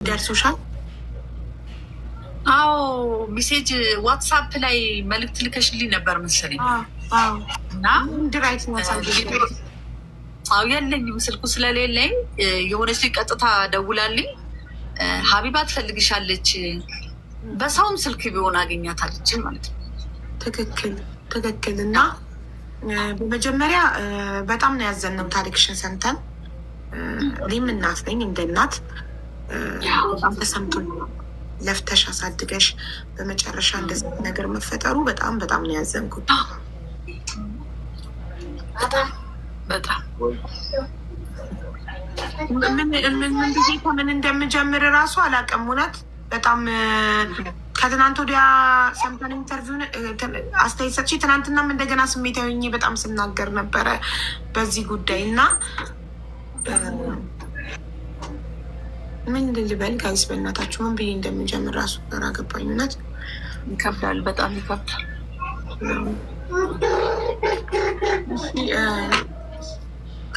ደርሶሻል? አዎ ሜሴጅ ዋትሳፕ ላይ መልዕክት ልከሽልኝ ነበር መሰለኝ። እና ድራይት የለኝም ስልኩ ስለሌለኝ የሆነች ልጅ ቀጥታ ደውላልኝ ሀቢባ ትፈልግሻለች፣ በሰውም ስልክ ቢሆን አገኛታለች ማለት ነው። ትክክል። እና በመጀመሪያ በጣም ነው ያዘንነው ታሪክሽን ሰምተን። እኔም እናት ነኝ፣ እንደ እናት በጣም ተሰምቶኝ ለፍተሽ አሳድገሽ በመጨረሻ እንደዚህ ነገር መፈጠሩ በጣም ነው ያዘንኩት። በጣም ምን ጊዜ ከምን እንደምጀምር እራሱ አላውቅም። እውነት በጣም ከትናንት ወዲያ ሰምተን ኢንተርቪውን አስተያየት ሰጥቼ ትናንትናም እንደገና ስሜታዊ ሆኜ በጣም ስናገር ነበረ በዚህ ጉዳይ እና ምን ልበል ጋይስ፣ በእናታችሁ ምን ብዬ እንደምጀምር ራሱ ገና ገባኝ። እውነት ይከብዳል፣ በጣም ይከብዳል።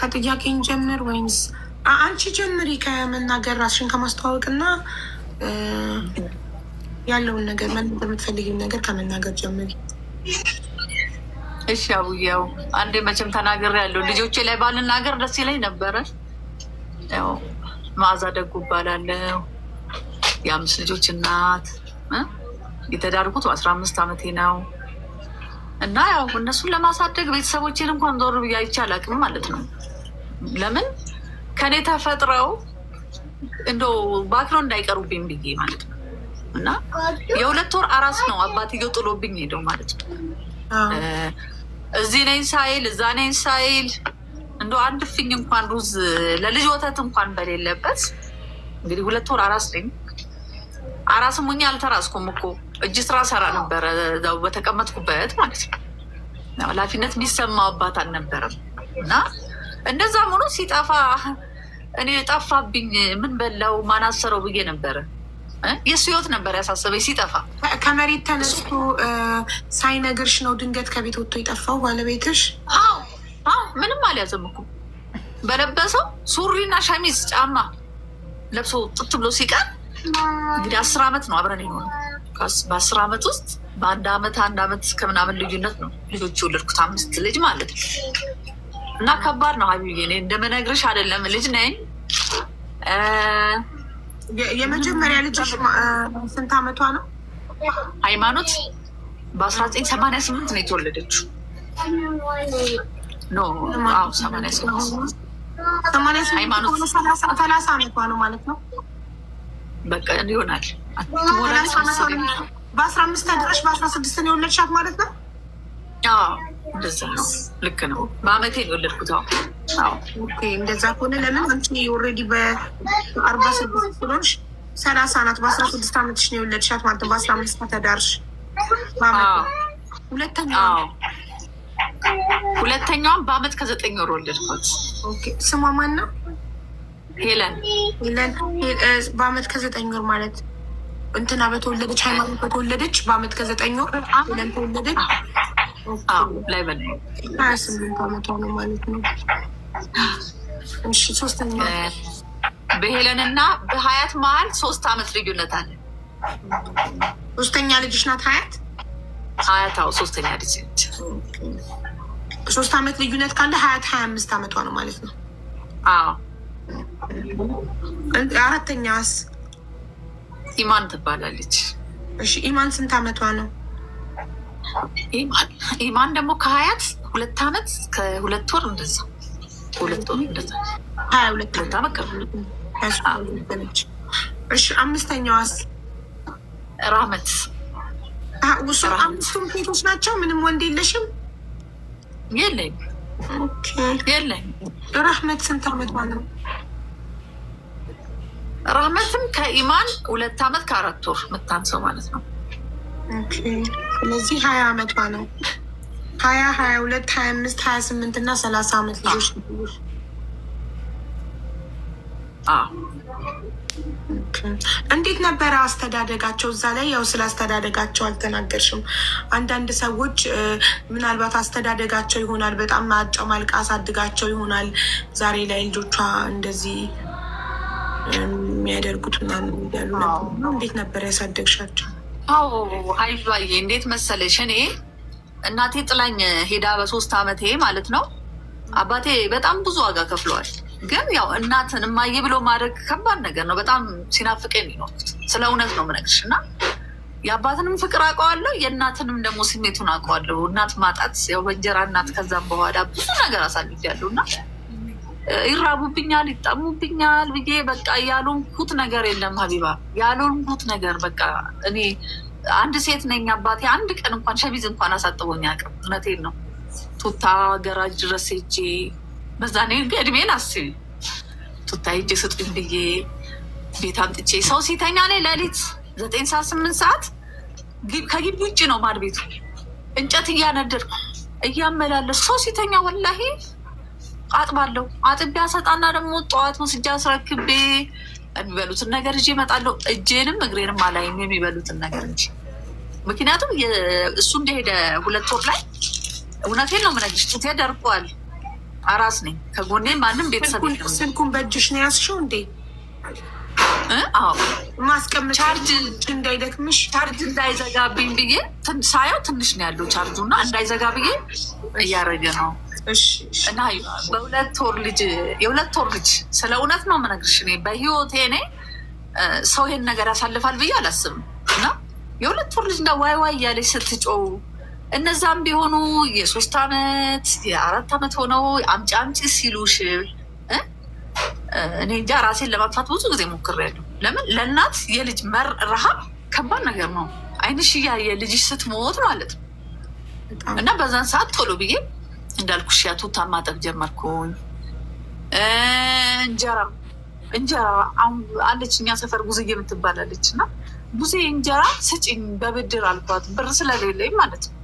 ከጥያቄን ጀምር ወይንስ አንቺ ጀምሪ? ከመናገር ራስሽን ከማስተዋወቅ እና ያለውን ነገር መናገር የምትፈልጊውን ነገር ከመናገር ጀምሪ። እሺ አቡዬው አንዴ መቼም ተናገር ያለው ልጆቼ ላይ ባልናገር ደስ ይለኝ ነበረ። ያው መዓዛ ደጉ እባላለሁ። የ5 ልጆች እናት፣ የተዳርኩት በ15 ዓመቴ ነው እና ያው እነሱን ለማሳደግ ቤተሰቦቼን እንኳን ዞር ብዬ አይቼ አላውቅም ማለት ነው። ለምን ከኔ ተፈጥረው እንደው ባክሮ እንዳይቀሩብኝ ብዬ ማለት ነው። እና የ2 ወር አራስ ነው አባትየው ጥሎብኝ ሄደው ማለት ነው። እዚህ ነኝ ሳይል እዛ ነኝ ሳይል እንደው አንድ ፍኝ እንኳን ሩዝ ለልጅ ወተት እንኳን በሌለበት እንግዲህ 2 ወር አራስ ነኝ። አራስም ሆኜ አልተራስኩም እኮ እጅ ስራ ሰራ ነበረ እዛው በተቀመጥኩበት ማለት ነው። ኃላፊነት የሚሰማው አባት አልነበረም። እና እንደዛም ሆኖ ሲጠፋ እኔ ጠፋብኝ ምን በላው ማናሰረው ብዬ ነበረ። የእሱ ህይወት ነበር ያሳሰበኝ ሲጠፋ። ከመሬት ተነስቶ ሳይነግርሽ ነው ድንገት ከቤት ወጥቶ የጠፋው ባለቤትሽ? አዎ ምንም አልያዘም እኮ በለበሰው ሱሪና ሸሚዝ ጫማ ለብሶ ጥት ብሎ ሲቀር እንግዲህ 10 ዓመት ነው አብረን የሆነ። በ10 ዓመት ውስጥ በ1 ዓመት ከምናምን ልዩነት ነው ልጆች የወለድኩት፣ 5 ልጅ ማለት ነው። እና ከባድ ነው ሀቢዬ፣ እኔ እንደምነግርሽ አይደለም ልጅ ነኝ። የመጀመሪያ ልጅሽ ስንት ዓመቷ ነው? ሃይማኖት በ1988 ነው የተወለደችው። ኖ 88 ሃይማኖት 30 ዓመቷ ነው ማለት ነው። በቃ ይሆናል። በ15 ተድረሽ በ16 ነው የወለድሻት ማለት ነው? እንደዛ ነው። ልክ ነው። በአመቴ ነው የወለድኩት። እንደዛ ከሆነ ለምን አንቺ ኦልሬዲ በ46 ስለሆንሽ 30 ናት። በ16 ዓመትሽ ነው የወለድሻት ማለት ነው። በ15 ተዳርሽ። ሁለተኛዋን በአመት ከ9 ወር ወለድኳት። ስሟ ማን ነው? ሄለን። በአመት ከ9 ወር ማለት እንትና በተወለደች ሃይማኖት በተወለደች በአመት ከ9 ወር ሄለን ተወለደች። ላይ በ 28 ዓመቷ ነው ማለት ነው። እሺ ሶስተኛ በሄለን እና በሀያት መሀል 3 ዓመት ልዩነት አለ። ሶስተኛ ልጅሽ ናት ሀያት? ሀያት ሶስተኛ ልጅ ነች። 3 ዓመት ልዩነት ካለ ሀያት 25 ዓመቷ ነው ማለት ነው። አራተኛስ? ኢማን ትባላለች። እሺ ኢማን ስንት ዓመቷ ነው? ኢማን ደግሞ ከሀያት 2 ዓመት ከ2 ወር እንደዛ 2 ወር እንደዛ 22 ዓመት። እሺ አምስተኛዋስ? ራህመት። አምስቱም ሴቶች ናቸው? ምንም ወንድ የለሽም? የለኝ። የለኝ። ራህመት ስንት ዓመቷ ነው? ራህመትም ከኢማን 2 ዓመት ከ4 ወር የምታንሰው ማለት ነው። ስለዚህ 20 ዓመቷ ነው። 20 22 25 28 እና 30 ዓመት ልጆች ልጆች። እንዴት ነበረ አስተዳደጋቸው? እዛ ላይ ያው ስለ አስተዳደጋቸው አልተናገርሽም። አንዳንድ ሰዎች ምናልባት አስተዳደጋቸው ይሆናል በጣም አጨማልቃ አሳድጋቸው ይሆናል ዛሬ ላይ ልጆቿ እንደዚህ የሚያደርጉት ምናምን እያሉ ነበር። እንዴት ነበር ያሳደግሻቸው? አዎ ሀይባዬ እንዴት መሰለሽ፣ እኔ እናቴ ጥላኝ ሄዳ በ3 ዓመቴ ማለት ነው። አባቴ በጣም ብዙ ዋጋ ከፍለዋል። ግን ያው እናትን እማዬ ብሎ ማድረግ ከባድ ነገር ነው። በጣም ሲናፍቀኝ የሚኖሩት ስለ እውነት ነው የምነግርሽ። እና የአባትንም ፍቅር አውቀዋለሁ፣ የእናትንም ደግሞ ስሜቱን አውቀዋለሁ። እናት ማጣት ያው በእንጀራ እናት፣ ከዛም በኋላ ብዙ ነገር አሳልፊያለሁ እና ይራቡብኛል፣ ይጠሙብኛል ብዬ በቃ ያልሆንኩት ነገር የለም ሀቢባ፣ ያልሆንኩት ነገር በቃ እኔ አንድ ሴት ነኝ። አባቴ አንድ ቀን እንኳን ሸሚዝ እንኳን አሳጥቦኝ አያውቅም። እውነቴን ነው። ቱታ ገራጅ ድረስ ሄጄ በዛ እድሜን አስቢ፣ ቱታ ሄጄ ስጡኝ ብዬ ቤት አምጥቼ ሰው ሲተኛ ላይ ሌሊት 9 ሰዓት 8 ሰዓት ከግቢ ውጭ ነው ማድ ቤቱ፣ እንጨት እያነደድኩ እያመላለስ ሰው ሲተኛ ወላሂ አጥባለሁ። አጥቤ አሰጣና ደግሞ ጠዋት ወስጄ አስረክቤ የሚበሉትን ነገር ይዤ እመጣለሁ። እጄንም እግሬንም አላይም የሚበሉትን ነገር እንጂ። ምክንያቱም እሱ እንደሄደ 2 ወር ላይ እውነቴን ነው የምነግርሽ፣ ጡቴ ደርቋል። አራስ ነኝ። ከጎኔ ማንም ቤተሰብ የለም። ስልኩን በእጅሽ ነው ያዝሽው እንዴ? አዎ ማስቀመጥ ቻርጅ እንዳይደክምሽ፣ ቻርጅ እንዳይዘጋብኝ ብዬ ሳየው ትንሽ ነው ያለው ቻርጁ እና እንዳይዘጋ ብዬ እያደረገ ነው። እና የ2 ወር ልጅ ስለ እውነት ነው የምነግርሽ። እኔ በህይወቴ እኔ ሰው ይሄን ነገር ያሳልፋል ብዬ አላስብም። እና የ2 ወር ልጅ እንዳ ዋይ ዋይ እያለች ስትጮው፣ እነዛም ቢሆኑ የ3 ዓመት የ4 ዓመት ሆነው አምጪ አምጪ ሲሉሽ እኔ እንጃ ራሴን ለማጥፋት ብዙ ጊዜ ሞክሬያለሁ። ለምን ለእናት የልጅ ረሃብ ከባድ ነገር ነው። አይንሽ እያየ ልጅሽ ስትሞት ማለት ነው። እና በዛን ሰዓት ቶሎ ብዬ እንዳልኩሽ ያ ቱታ ማጠብ ጀመርኩኝ። እንጀራ አሁን አለች እኛ ሰፈር ጉዝዬ የምትባላለች እና ጉዜ እንጀራ ስጭኝ በብድር አልኳት፣ ብር ስለሌለኝ ማለት ነው።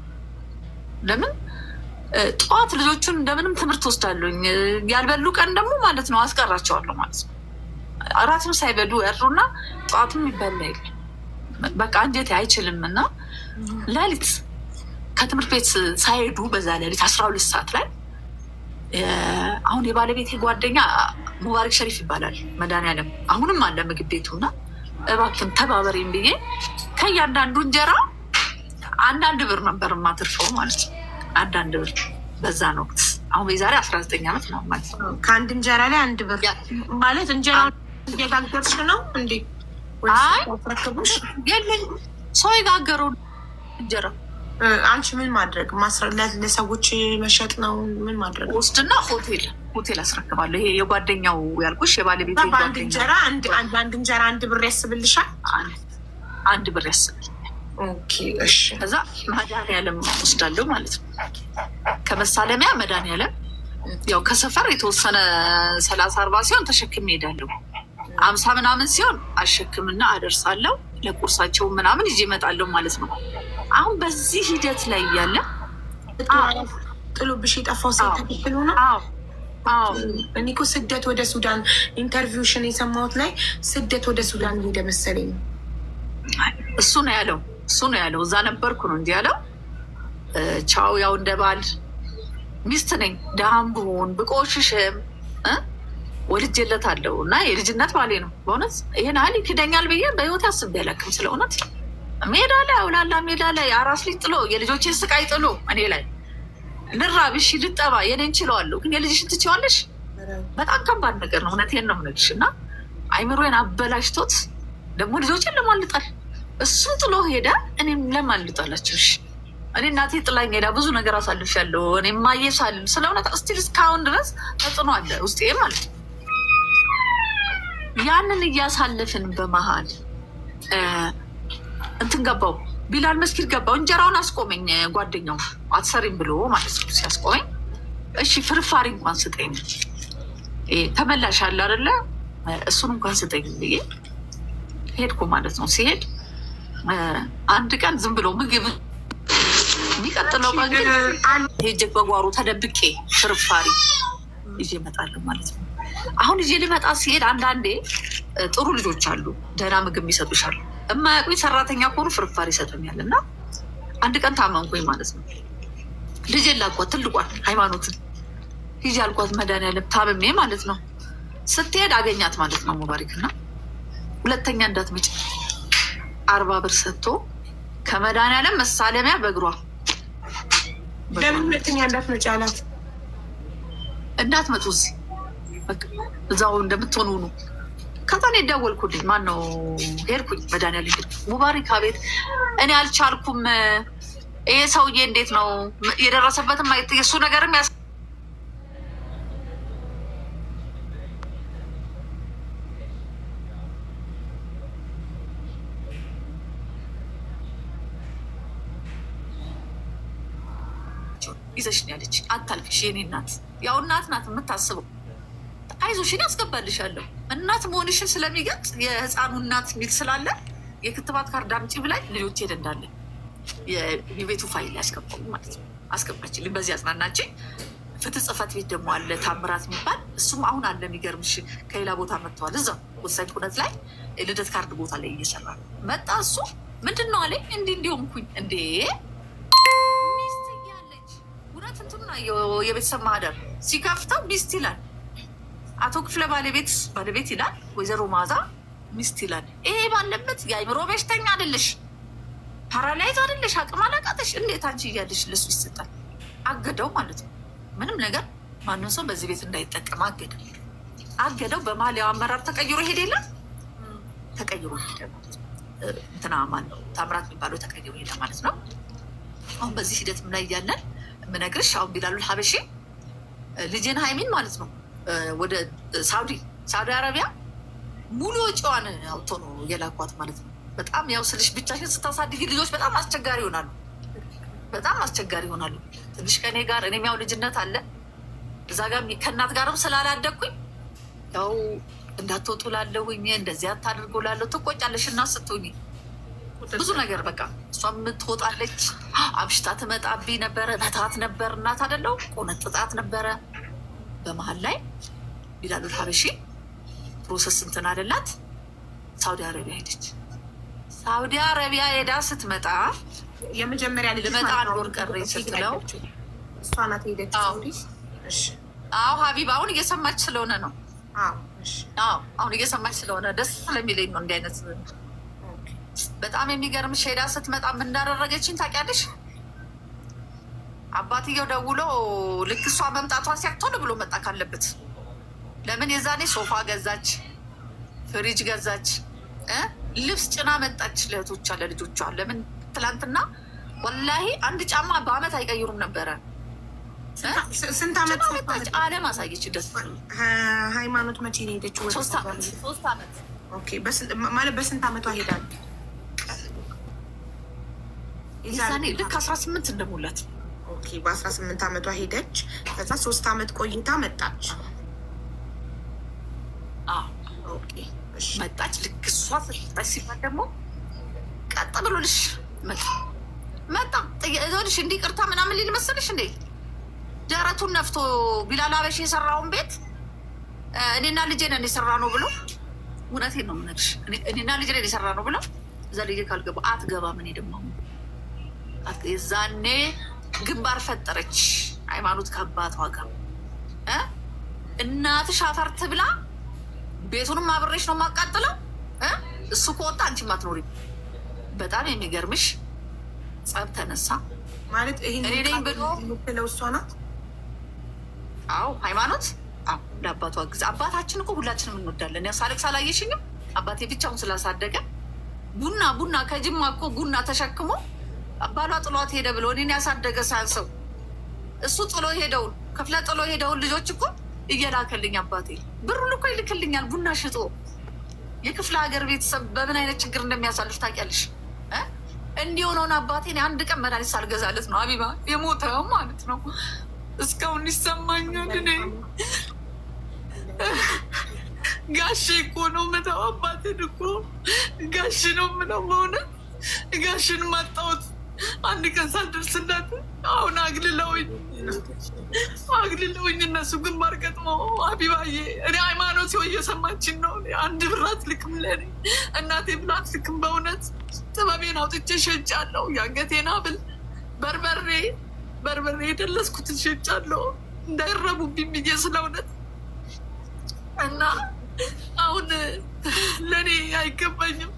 ለምን ጠዋት ልጆቹን እንደምንም ትምህርት ወስዳለሁኝ፣ ያልበሉ ቀን ደግሞ ማለት ነው አስቀራቸዋለሁ ማለት ነው። እራትም ሳይበሉ ያድሩና ጠዋትም ይበላ የለ በቃ አንጀቴ አይችልም። እና ሌሊት ከትምህርት ቤት ሳይሄዱ በዛ ሌሊት 12 ሰዓት ላይ አሁን የባለቤቴ ጓደኛ ሙባሪክ ሸሪፍ ይባላል፣ መድኃኒዓለም አሁንም አለ ምግብ ቤቱ። እና እባክን ተባበሬም ብዬ ከእያንዳንዱ እንጀራ 1 ብር ነበር የማትርፈው ማለት ነው። 1 ብር በዛን ወቅት አሁን የዛሬ 19 ዓመት ነው ማለት ነው። ከአንድ እንጀራ ላይ 1 ብር ማለት እንጀራ እየጋገርሽ ነው እንዴ? አይ የለኝ ሰው የጋገረው እንጀራ አንቺ ምን ማድረግ ለሰዎች መሸጥ ነው? ምን ማድረግ ውስድና ሆቴል አስረክባለሁ። ይሄ የጓደኛው ያልኩሽ የባለቤት በአንድ እንጀራ አንድ እንጀራ 1 ብር ያስብልሻል? 1 ብር ያስብል። ኦኬ እሺ። ከዛ መድኃኒዓለም ወስዳለሁ ማለት ነው። ከመሳለሚያ መድኃኒዓለም ያው ከሰፈር የተወሰነ 30-40 ሲሆን ተሸክሜ እሄዳለሁ። 50 ምናምን ሲሆን አሸክምና አደርሳለሁ። ለቁርሳቸው ምናምን ይዤ እመጣለሁ ማለት ነው። አሁን በዚህ ሂደት ላይ እያለ ጥሎብሽ የጠፋው ሴት ተከትሎ ነው? አዎ እኔ እኮ ስደት ወደ ሱዳን ኢንተርቪውሽን የሰማሁት ላይ ስደት ወደ ሱዳን ሄደ መሰለኝ። እሱ ነው ያለው። እዛ ነበርኩ ነው እንዲ ያለው። ቻው ያው እንደ ባል ሚስት ነኝ። ደሃም ብሆን ብቆሽሽም ወልጄለታለሁ እና የልጅነት ባሌ ነው። በእውነት ይሄን ያህል ይክደኛል ብዬ በህይወት አስቤ አላውቅም። ስለ እውነት ሜዳ ላይ አውላላ ሜዳ ላይ አራስ ልጅ ጥሎ የልጆችን ስቃይ ጥሎ እኔ ላይ ልራብ፣ እሺ ልጠባ፣ የኔን ችለዋለሁ፣ ግን የልጅሽን ትችዋለሽ? በጣም ከባድ ነገር ነው። እውነቴን ነው የምነግርሽ። እና አይምሮዬን አበላሽቶት ደግሞ ልጆችን ለማልጣል እሱን ጥሎ ሄደ። እኔም ለማልጣላቸው እኔ እናቴ ጥላኝ ሄዳ ብዙ ነገር አሳልፌያለሁ። እኔ ማየሳል ስለ እውነት እስቲል እስካሁን ድረስ ተጽዕኖ አለ ውስጤ ማለት ነው። ያንን እያሳለፍን በመሀል እንትን ገባው፣ ቢላል መስጊድ ገባው። እንጀራውን አስቆመኝ ጓደኛው አትሰሪም ብሎ ማለት ነው። ሲያስቆመኝ እሺ ፍርፋሪ እንኳን ስጠኝ፣ ተመላሽ አለ አይደለ፣ እሱን እንኳን ስጠኝ ብዬ ሄድኩ ማለት ነው። ሲሄድ አንድ ቀን ዝም ብሎ ምግብ የሚቀጥለው ምግብ ሄጄ በጓሮ ተደብቄ ፍርፋሪ ይዤ እመጣለሁ ማለት ነው። አሁን ይዤ ልመጣ ሲሄድ አንዳንዴ ጥሩ ልጆች አሉ፣ ደህና ምግብ ይሰጡሻል። የማያውቁኝ ሰራተኛ ከሆኑ ፍርፋሪ ይሰጡኛል። እና አንድ ቀን ታመንኩኝ ማለት ነው። ልጄ ላኳት፣ ትልቋት ሃይማኖትን ሂጂ አልኳት፣ መድኃኒዓለም ታምሜ ማለት ነው። ስትሄድ አገኛት ማለት ነው ሙባሪክ። እና ሁለተኛ እንዳትመጪ 40 ብር ሰጥቶ ከመድኃኒዓለም መሳለሚያ በእግሯ ለምን ሁለተኛ እንዳትመጪ አላት? እንዳትመጡ እዚህ እዛው እንደምትሆኑ ነው። ከዛ እኔ ደወልኩልኝ። ማነው ሄድኩኝ፣ መድኃኒዓለም ሄድኩ። ሙባሪክ ቤት እኔ አልቻልኩም። ይሄ ሰውዬ እንዴት ነው የደረሰበትም የእሱ ነገርም ይዘሽ ነው ያለች። አታልቅሽ የኔ እናት፣ ያው እናት ናት የምታስበው። አይዞሽ እኔ አስገባልሻለሁ። እናት መሆንሽን ስለሚገልጽ የህፃኑ እናት ሚል ስላለ የክትባት ካርድ አምጪ ብላኝ ልጆች ሄደ እንዳለ የቤቱ ፋይል ያስገባው ማለት ነው። አስገባችልኝ። በዚህ አጽናናችኝ። ፍትህ ጽሕፈት ቤት ደግሞ አለ ታምራት የሚባል እሱም አሁን አለ። የሚገርምሽ ከሌላ ቦታ መጥተዋል። እዛው ወሳኝ ኩነት ላይ ልደት ካርድ ቦታ ላይ እየሰራ መጣ። እሱ ምንድን ነው አለኝ። እንዲሆንኩኝ እንዴ ሚስት እያለች እውነት እንትኑና የቤተሰብ ማህደር ሲከፍተው ሚስት ይላል። አቶ ክፍለ ባለቤት ይላል። ወይዘሮ ማዛ ሚስት ይላል። ይሄ ባለበት የአይምሮ በሽተኛ አይደለሽ፣ ፓራላይዝ አይደለሽ፣ አቅም አላቃተሽ። እንዴት አንቺ እያለሽ ለሱ ይሰጣል? አገደው ማለት ነው። ምንም ነገር ማንም ሰው በዚህ ቤት እንዳይጠቀም አገደው። በመሀል ያው አመራር ተቀይሮ ሄደ የለም ተቀይሮ ሄደ ማለት ነው። እንትና ማነው ታምራት የሚባለው ተቀይሮ ሄደ ማለት ነው። አሁን በዚህ ሂደትም ላይ እያለን የምነግርሽ አሁን ቢላሉል ሀበሺ ልጄን ሀይሚን ማለት ነው ወደ ሳውዲ አረቢያ ሙሉ ወጪዋን አውጥቶ ነው የላኳት ማለት ነው። በጣም ያው ስልሽ ብቻሽን ስታሳድጊ ልጆች በጣም አስቸጋሪ ይሆናሉ። ትንሽ ከኔ ጋር እኔም ያው ልጅነት አለ እዛ ጋር ከእናት ጋርም ስላላደግኩኝ ያው እንዳትወጡ ላለሁኝ እንደዚህ አታድርጎ ላለሁ ትቆጫለሽ። እና ስትሆኚ ብዙ ነገር በቃ እሷም ትወጣለች። አብሽታ ትመጣብኝ ነበረ። መታት ነበር እናት አደለው ቆነጥጣት ነበረ። በመሀል ላይ ቢላሉል ሀበሺ ፕሮሰስ እንትን አደላት ሳውዲ አረቢያ ሄደች። ሳውዲ አረቢያ ሄዳ ስትመጣ የመጀመሪያ ልመጣ 1 ወር ቀረኝ ስትለው እሷ ናት ሄደች ሳውዲ። አዎ ሀቢብ አሁን እየሰማች ስለሆነ ነው። አሁን እየሰማች ስለሆነ ደስ ስለሚለኝ ነው። እንዲህ አይነት በጣም የሚገርምሽ ሄዳ ስትመጣ ምን እንዳደረገችኝ ታውቂያለሽ? አባትየው ደውሎ ልክ እሷ መምጣቷን ሲያክቶን ብሎ መጣ ካለበት። ለምን የዛኔ ሶፋ ገዛች፣ ፍሪጅ ገዛች፣ ልብስ ጭና መጣች ለእህቶቿ ለልጆቿ። ለምን ትላንትና ወላሂ 1 ጫማ በአመት አይቀይሩም ነበረ። ስንት አመት መጣች? አለም አሳየች። ደስ ሃይማኖት መቼ ነው ሄደችው? 3 አመት። ኦኬ ማለት በስንት አመቷ ሄዳል? የዛኔ ልክ 18 እንደሞላት። ኦኬ በ18 አመቷ ሄደች። ከዛ 3 አመት ቆይታ መጣች። ኦኬ መጣች። ልክ እሷ ስትመጣች ሲባል ደግሞ ቀጥ ብሎልሽ መጣ እዞልሽ እንዲህ ቅርታ ምናምን ሊል መሰለሽ እንዴ? ደረቱን ነፍቶ ቢላል ሀበሺ የሰራውን ቤት እኔና ልጄ ነን የሰራ ነው ብሎ፣ እውነቴን ነው የምነግርሽ፣ እኔና ልጄ ነን የሰራ ነው ብሎ እዛ ልጄ ካልገባ አትገባም። እኔ ደግሞ የዛኔ ግንባር ፈጠረች ሃይማኖት ከአባቷ ጋር። እናትሽ አፈር ትብላ፣ ቤቱንም አብሬሽ ነው የማቃጥለው፣ እሱ ከወጣ አንቺም አትኖሪም። በጣም የሚገርምሽ ጸብ ተነሳ ማለት ይሄ እኔ ነኝ ብሎ የምትለው እሷ ናት። አዎ ሃይማኖት ለአባቷ ጊዜ አባታችን እኮ ሁላችንም እንወዳለን። ያው ሳለቅስ አላየሽኝም? አባቴ ብቻውን ስላሳደገ ቡና ከጅማ እኮ ቡና ተሸክሞ አባሏ ጥሏት ሄደ ብሎ እኔን ያሳደገ ሳያንሰው እሱ ጥሎ ሄደውን ክፍለ ጥሎ ሄደውን ልጆች እኮ እየላከልኝ አባቴ ብሩን እኮ ይልክልኛል። ቡና ሽጦ የክፍለ ሀገር ቤተሰብ በምን አይነት ችግር እንደሚያሳልፍ ታውቂያለሽ? እንዲሆነውን አባቴ አንድ ቀን መድኃኒት ሳልገዛለት ነው ሀቢባ የሞተው ማለት ነው። እስካሁን ይሰማኛል። እኔ ጋሼ እኮ ነው የምለው አባቴን እኮ ጋሽ ነው የምለው። በእውነት ጋሽን ማጣሁት አንድ ቀን ሳልደርስላት አሁን አግልለውኝ እነሱ ግንባር ገጥመው ሀቢባዬ እኔ ሃይማኖት ሲሆ እየሰማችን ነው። 1 ብር አትልክም ለኔ እናቴ ብላ አትልክም። በእውነት ጥበቤን አውጥቼ ሸጫለሁ። የአንገቴን ሀብል በርበሬ የደለስኩትን ሸጫለሁ እንዳይረቡብኝ ብዬ ስለ እውነት እና አሁን ለእኔ አይገባኝም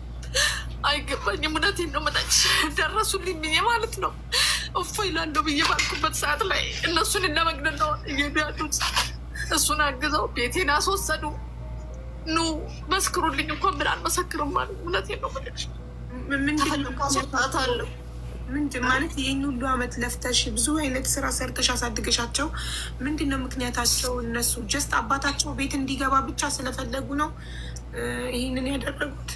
አይገባኝም። እውነቴን ነው መጣች ደረሱልኝ ብዬ ማለት ነው እፎ ይላለሁ ብዬ ባልኩበት ሰዓት ላይ እነሱን ለመግደል ነው እየሄዱ ያሉት። እሱን አግዘው ቤቴን አስወሰዱ። ኑ መስክሩልኝ እንኳን ምን አልመሰክርም ማለት እውነቴን ነው መጣች ተፈልቃሰጣታለሁ። ምንድን ማለት ይህን ሁሉ አመት ለፍተሽ ብዙ አይነት ስራ ሰርተሽ አሳድገሻቸው ምንድን ነው ምክንያታቸው? እነሱ ጀስት አባታቸው ቤት እንዲገባ ብቻ ስለፈለጉ ነው ይህንን ያደረጉት?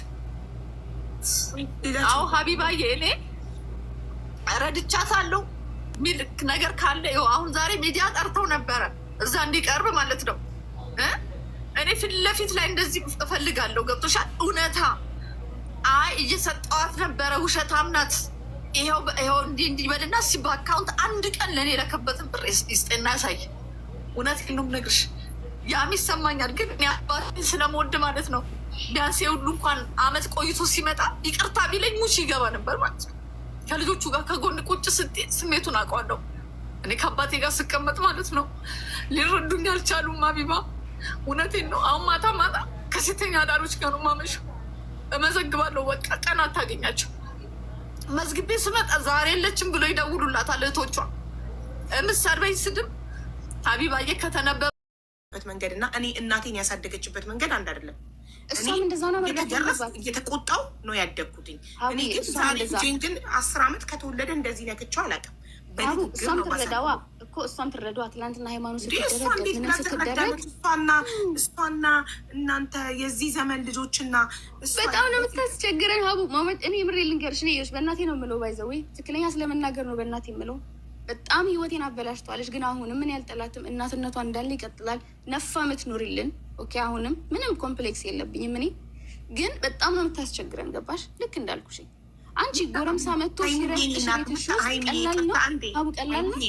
አዎ ሀቢባዬ እኔ ረድቻታለሁ ሚል ነገር ካለ ይኸው አሁን ዛሬ ሚዲያ ጠርተው ነበረ እዛ እንዲቀርብ ማለት ነው። እኔ ፊት ለፊት ላይ እንደዚህ እፈልጋለሁ። ገብቶሻል? እውነታ አይ እየሰጠዋት ነበረ ውሸታም ናት ይኸው እንዲህ በልና እስኪ በአካውንት አንድ ቀን ለእኔ የለከበትን ብር ይስጤና ያሳይ። እውነት ነው የምነግርሽ ያም ይሰማኛል። ግን እኔ አባቴን ስለምወድ ማለት ነው ቢያንስ የሁሉ እንኳን አመት ቆይቶ ሲመጣ ይቅርታ ቢለኝ ሙች ይገባ ነበር ማለት ነው። ከልጆቹ ጋር ከጎን ቁጭ ስትይ ስሜቱን አውቀዋለሁ። እኔ ከአባቴ ጋር ስቀመጥ ማለት ነው ሊረዱኝ አልቻሉም። አቢባ እውነቴን ነው። አሁን ማታ ማታ ከሴተኛ አዳሪዎች ጋር ነው የማመሸው። እመዘግባለሁ። በቃ ቀን አታገኛቸው። መዝግቤ ስመጣ ዛሬ የለችም ብሎ ይደውሉላታል እህቶቿ። ምሳርበኝ ስድብ ሀቢባዬ ከተነበበት መንገድ እና እኔ እናቴን ያሳደገችበት መንገድ አንድ አይደለም። እሷም እንደዛ ነው እየተቆጣው ነው ያደግኩትኝ። እኔ ግን ዛሬ ልጄን ግን 10 አመት ከተወለደ እንደዚህ ነክቼው አላውቅም። እሷም ትረዳዋ እኮ እሷም ትረዳዋ። ትናንትና ሃይማኖት ስትደረግ ምንም ስትደረግ እሷና እናንተ የዚህ ዘመን ልጆችና በጣም ነው የምታስቸግረን። ሀቡ ማመት እኔ የምሬ ልንገርሽ፣ እኔ በእናቴ ነው የምለው። ባይዘዌ ትክክለኛ ስለመናገር ነው በእናቴ የምለው። በጣም ህይወቴን አበላሽተዋለች። ግን አሁንም ምን ያልጠላትም እናትነቷ እንዳለ ይቀጥላል። ነፋ ምትኖሪልን ኦኬ። አሁንም ምንም ኮምፕሌክስ የለብኝም። እኔ ግን በጣም ነው የምታስቸግረን። ገባሽ? ልክ እንዳልኩሽኝ አንቺ ጎረምሳ መጥቶ ሲረብሽ ቤትሽ ውስጥ ቀላል ነው አቡ፣ ቀላል ነው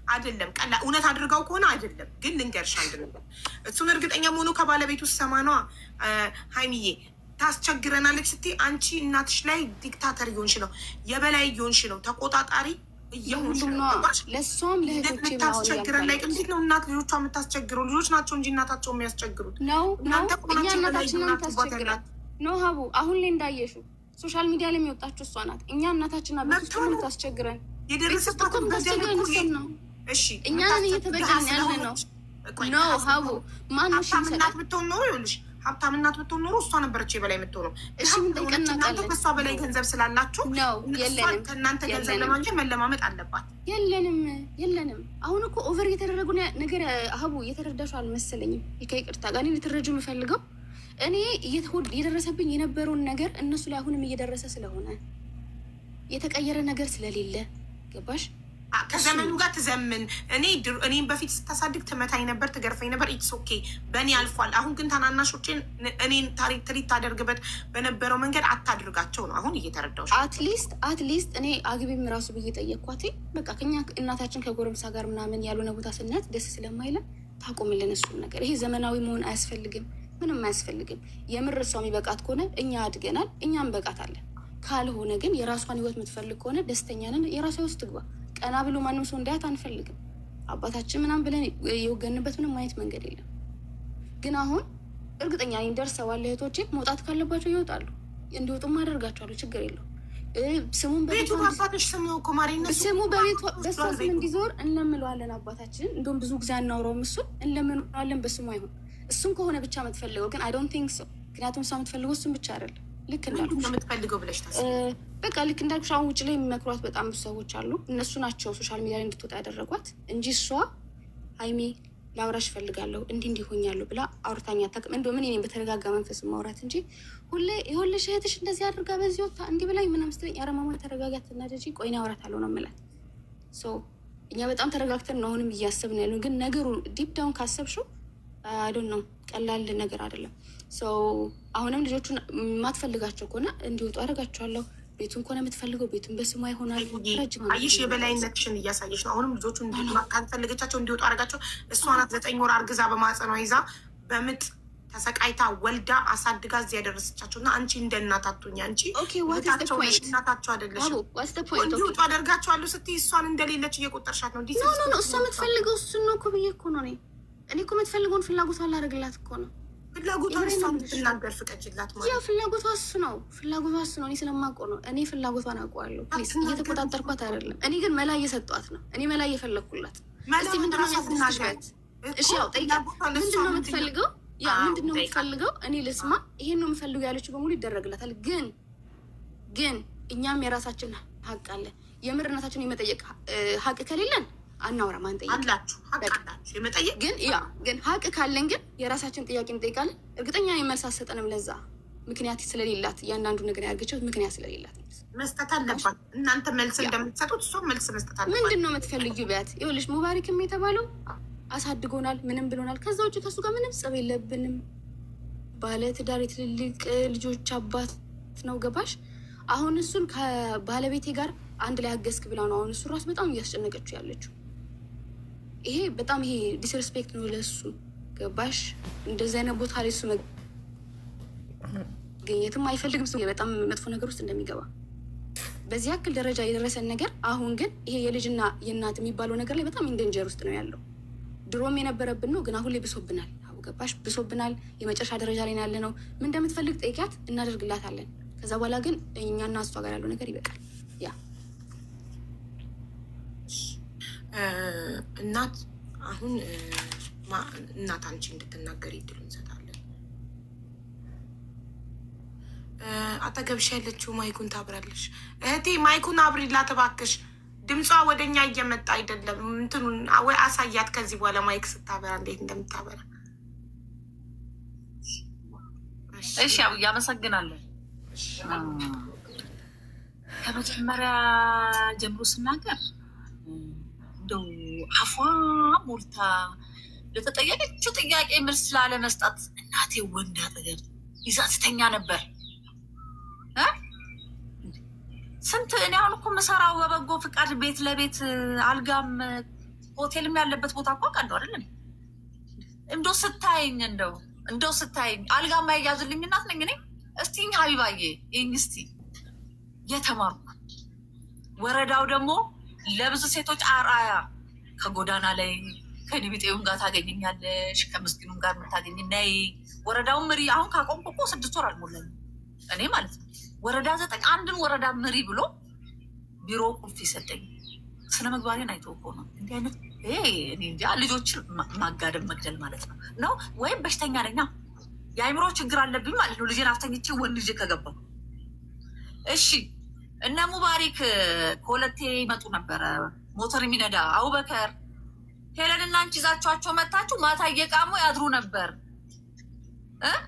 አይደለም። ቀላል እውነት አድርገው ከሆነ አይደለም። ግን ልንገርሽ አንድ ነገር፣ እሱን እርግጠኛ መሆኑ ከባለቤቱ ሰማ ነዋ። ሀይሚዬ ታስቸግረናለች ስትይ አንቺ እናትሽ ላይ ዲክታተር እየሆንሽ ነው፣ የበላይ እየሆንሽ ነው፣ ተቆጣጣሪ እየሆንሽ ነው። ለእሷም ለህቶች ታስቸግረን ላይ እንዴት ነው እናት ልጆቿ የምታስቸግረው? ልጆች ናቸው እንጂ እናታቸው የሚያስቸግሩት ነው። እኛ እናታችን ታስቸግራት ነው ሀቡ። አሁን ላይ እንዳየሹ ሶሻል ሚዲያ ላይ የሚወጣችው እሷ ናት። እኛ እናታችን አቤት ውስጥ ታስቸግረን የደረሰባትን ታስቸግረን ነው። እኛን እየተበደልን ያለ ነው ነው ሀቡ። ማኖሽ እናት ብትሆን ኖሮ ይኸውልሽ፣ ሀብታም እናት ብትሆን ኖሮ እሷ ነበረች የበላይ የምትሆነው። እሺ ምንጠይቀናቃለን ከእሷ በላይ ገንዘብ ስላላችሁ ነው። የለንም ከእናንተ ገንዘብ ለማግኘት መለማመጥ አለባት። የለንም። አሁን እኮ ኦቨር እየተደረጉ ነገር ሀቡ እየተረዳሽው አልመሰለኝም። ከይቅርታ ጋር ልትረጁ የምፈልገው እኔ እየደረሰብኝ የነበረውን ነገር እነሱ ላይ አሁንም እየደረሰ ስለሆነ የተቀየረ ነገር ስለሌለ ገባሽ? ከዘመኑ ጋር ትዘምን። እኔም በፊት ስታሳድግ ትመታኝ ነበር፣ ትገርፈኝ ነበር። ኢትስ ኦኬ፣ በእኔ አልፏል። አሁን ግን ታናናሾችን እኔን ትሪት ታደርግበት በነበረው መንገድ አታድርጋቸው ነው አሁን እየተረዳሁሽ። አትሊስት እኔ አግቢም ራሱ ብዬ ጠየቅኳት። በቃ ከኛ እናታችን ከጎረምሳ ጋር ምናምን ያልሆነ ቦታ ስናያት ደስ ስለማይለን ታቆምልን እሱን ነገር። ይሄ ዘመናዊ መሆን አያስፈልግም፣ ምንም አያስፈልግም። የምር እሷ የሚበቃት ከሆነ እኛ አድገናል፣ እኛም በቃታለን። ካልሆነ ግን የራሷን ህይወት የምትፈልግ ከሆነ ደስተኛ ነን፣ የራሷ ውስጥ ትግባ። ቀና ብሎ ማንም ሰው እንዳያት አንፈልግም። አባታችን ምናምን ብለን የወገንበት ምንም አይነት መንገድ የለም። ግን አሁን እርግጠኛ ነኝ ደርሰዋል። እህቶቼ መውጣት ካለባቸው ይወጣሉ፣ እንዲወጡም አደርጋቸዋለሁ። ችግር የለው። ስሙን ስሙ በቤቷ በሷ ስም እንዲዞር እንለምለዋለን። አባታችን እንደውም ብዙ ጊዜ አናውረውም፣ እሱን እንለምለዋለን። በስሙ አይሆን እሱም ከሆነ ብቻ የምትፈልገው ግን አይ ዶንት ቲንክ ሶ። ምክንያቱም እሷ የምትፈልገው እሱም ብቻ አይደለም። ልክ እንዳልኩሽ የምትፈልገው ብለሽ በቃ ልክ እንዳልኩሽ አሁን ውጭ ላይ የሚመክሯት በጣም ብዙ ሰዎች አሉ። እነሱ ናቸው ሶሻል ሚዲያ ላይ እንድትወጣ ያደረጓት እንጂ እሷ ሀይሚ ላውራሽ እፈልጋለሁ እንዲህ እንዲሆኛለሁ ብላ አውርታኛ አታውቅም። እንደው ምን በተረጋጋ መንፈስ ማውራት እንጂ ሁሌ የሆለሽ እህትሽ እንደዚህ አድርጋ በዚህ ወጥታ እንዲህ ብላኝ ምናምን ስትለኝ ኧረ ማማ ተረጋጊ፣ አትናደጂ፣ ቆይና አውራታለሁ ነው የምላት። እኛ በጣም ተረጋግተን ነው አሁንም እያሰብን ያለው። ግን ነገሩ ዲፕ ዳውን ካሰብሽው አይዶን ነው ቀላል ነገር አይደለም። አሁንም ልጆቹን የማትፈልጋቸው ከሆነ እንዲወጡ አደርጋቸዋለሁ። ቤቱን ከሆነ የምትፈልገው ቤቱን በስሟ ይሆናል። አየሽ፣ የበላይነትሽን እያሳየሽ ነው። አሁንም ልጆቹን ካልፈለገቻቸው እንዲወጡ አደርጋቸው። እሷ ናት 9 ወር አርግዛ በማህፀኗ ይዛ በምጥ ተሰቃይታ ወልዳ አሳድጋ እዚህ ያደረሰቻቸው እና አንቺ እንደ እናት አትሁኝ። አንቺ እናታቸው አይደለሽም። እንዲወጡ አደርጋቸዋለሁ ስትይ እሷን እንደሌለች እየቆጠርሻት ነው። እሷ የምትፈልገው እሱን ነው እኮ ብዬሽ እኮ ነው። እኔ እኮ የምትፈልገውን ፍላጎት አላደርግላት እኮ ነው። ፍላጎቷ እሷ እንድትናገር ፍቀጅላት ማለት ያ ፍላጎቷ እሱ ነው። እኔ ስለማውቀው ነው። እኔ ፍላጎቷን አውቀዋለሁ። ፕሊዝ እየተቆጣጠርኳት አይደለም። እኔ ግን መላ እየሰጧት ነው። እኔ መላ እየፈለግኩላት። እስቲ ምንድነው ያስደስትሽበት? እሺ ያው ጠይቃ። ምንድነው የምትፈልገው? ያ ምንድነው የምትፈልገው? እኔ ልስማ። ይሄን ነው የምፈልገው ያለችው በሙሉ ይደረግላታል። ግን እኛም የራሳችን ሀቅ አለ። የምር እናታችን የመጠየቅ ሀቅ ከሌለን አናወራም። አንጠይቅ አላችሁ የመጠየቅ ግን ሀቅ ካለን ግን የራሳችን ጥያቄ እንጠይቃለን። እርግጠኛ መልስ አትሰጠንም። ለዛ ምክንያት ስለሌላት እያንዳንዱ ነገር ያርገችው ምክንያት ስለሌላት መስጠት አለባት። እናንተ መልስ እንደምትሰጡት እሷ መልስ መስጠት አለባት። ምንድን ነው የምትፈልጊው ቢያት? ይኸውልሽ ሙባሪክም የተባለው አሳድጎናል፣ ምንም ብሎናል። ከዛ ውጭ ከሱ ጋር ምንም ጸብ የለብንም። ባለ ትዳር የትልልቅ ልጆች አባት ነው። ገባሽ? አሁን እሱን ከባለቤቴ ጋር አንድ ላይ አገዝክ ብላ ነው አሁን እሱ ራሱ በጣም እያስጨነቀችው ያለችው። ይሄ በጣም ዲስሬስፔክት ነው ለሱ። ገባሽ? እንደዚህ አይነት ቦታ ላይ እሱ መገኘትም አይፈልግም። ሰው በጣም መጥፎ ነገር ውስጥ እንደሚገባ በዚህ ያክል ደረጃ የደረሰን ነገር አሁን ግን ይሄ የልጅና የእናት የሚባለው ነገር ላይ በጣም ኢንደንጀር ውስጥ ነው ያለው። ድሮም የነበረብን ነው ግን አሁን ላይ ብሶብናል። ገባሽ? ብሶብናል። የመጨረሻ ደረጃ ላይ ያለ ነው። ምን እንደምትፈልግ ጠይቂያት፣ እናደርግላታለን። ከዛ በኋላ ግን እኛና እሷ ጋር ያለው ነገር ይበቃል። ያ እናት አሁን እናት አንቺ እንድትናገር ይድሉ እንሰጣለን። አጠገብሽ ያለችው ማይኩን ታብራለሽ። እህቴ ማይኩን አብሪላት እባክሽ። ድምጿ ወደኛ እየመጣ አይደለም። እንትኑን ወይ አሳያት። ከዚህ በኋላ ማይክ ስታበራ እንዴት እንደምታበራ። እሺ ያመሰግናለን። ከመጀመሪያ ጀምሮ ስናገር እንደው አፏ ሞልታ ለተጠየቀችው ጥያቄ መልስ ላለመስጠት እናቴ ወንድ አጠገብ ይዛ ስተኛ ነበር። ስንት እኔ አሁን እኮ የምሰራው በበጎ ፍቃድ ቤት ለቤት አልጋም ሆቴልም ያለበት ቦታ እኮ አውቃለሁ አይደለም። እንደው ስታይኝ አልጋ ማይያዝልኝ እናት ነኝ እኔ። እስቲ ሀቢባዬ ይህን እስቲ የተማርኩ ወረዳው ደግሞ ለብዙ ሴቶች አርአያ ከጎዳና ላይ ከኒቢጤውም ጋር ታገኘኛለሽ፣ ከምስኪኑም ጋር የምታገኝ ነይ። ወረዳውን ምሪ። አሁን ካቆምኩ እኮ 6 ወር አልሞላኝ እኔ ማለት ነው። ወረዳ 9 አንድን ወረዳ ምሪ ብሎ ቢሮ ቁልፍ ይሰጠኝ። ስነ ምግባሬን አይተው እኮ ነው እንዲህ አይነት እኔ እንጃ። ልጆችን ማጋደም መግደል ማለት ነው ወይም በሽተኛ ነኛ የአይምሮ ችግር አለብኝ ማለት ነው። ልጄን አፍተኝቼ ወንድ ልጅ ከገባው እሺ። እነ ሙባሪክ ከሁለቴ ይመጡ ነበረ ሞተር የሚነዳ አቡበከር፣ ሄለን እና አንቺ ይዛችኋቸው መታችሁ ማታ እየቃሙ ያድሩ ነበር።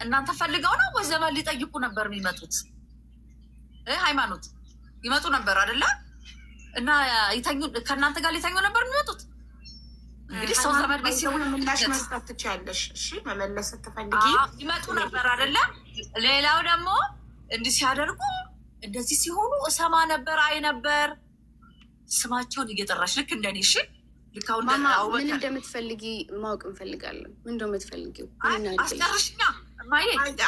እናንተ ፈልገው ነው ወይ ዘመን ሊጠይቁ ነበር የሚመጡት? ሃይማኖት ይመጡ ነበር አይደለ? እና ይተኙ ከእናንተ ጋር ሊተኙ ነበር የሚመጡት። እንግዲህ ሰው ዘመድ ቤት ሲሆን ምላሽ መስጠት ትችያለሽ። እሺ መመለስ ስትፈልጊ ይመጡ ነበር አይደለ? ሌላው ደግሞ እንዲህ ሲያደርጉ እንደዚህ ሲሆኑ እሰማ ነበር፣ አይ ነበር። ስማቸውን እየጠራሽ ልክ እንደኔ። እሺ ልክ አሁን ምን እንደምትፈልጊ ማወቅ እንፈልጋለን። ምን እንደምትፈልጊው አስጨርሽኛ።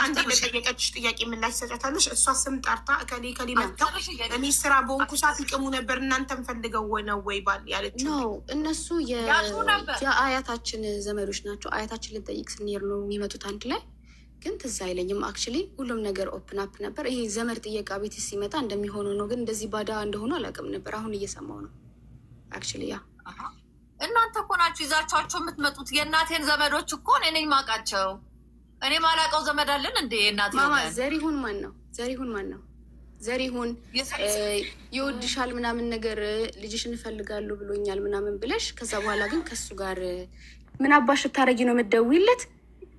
አንድ ለጠየቀችሽ ጥያቄ ምላሽ ሰጫታለሽ። እሷ ስም ጠርታ እከሌ ከሌ መጥተው እኔ ስራ በሆንኩ ሰዓት ይቅሙ ነበር እናንተን ፈልገው ነው ወይ ባል ያለች ነው። እነሱ የአያታችን ዘመዶች ናቸው። አያታችን ልንጠይቅ ስንሄድ ነው የሚመጡት አንድ ላይ። ግን ትዝ አይለኝም አክቹዋሊ ሁሉም ነገር ኦፕን አፕ ነበር። ይሄ ዘመድ ጥየቃ ቤት ሲመጣ እንደሚሆነው ነው። ግን እንደዚህ ባዳ እንደሆኑ አላውቅም ነበር። አሁን እየሰማው ነው አክቹዋሊ። ያ እናንተ እኮ ናችሁ ይዛችኋቸው የምትመጡት። የእናቴን ዘመዶች እኮ እኔ ነኝ የማውቃቸው። እኔ ማላውቀው ዘመድ አለን እንዴ? እናቴ ዘሪሁን ማን ነው? ዘሪሁን ይወድሻል ምናምን ነገር ልጅሽን እፈልጋለሁ ብሎኛል ምናምን ብለሽ ከዛ በኋላ ግን ከሱ ጋር ምን አባሽ ታረጊ ነው የምትደውይለት?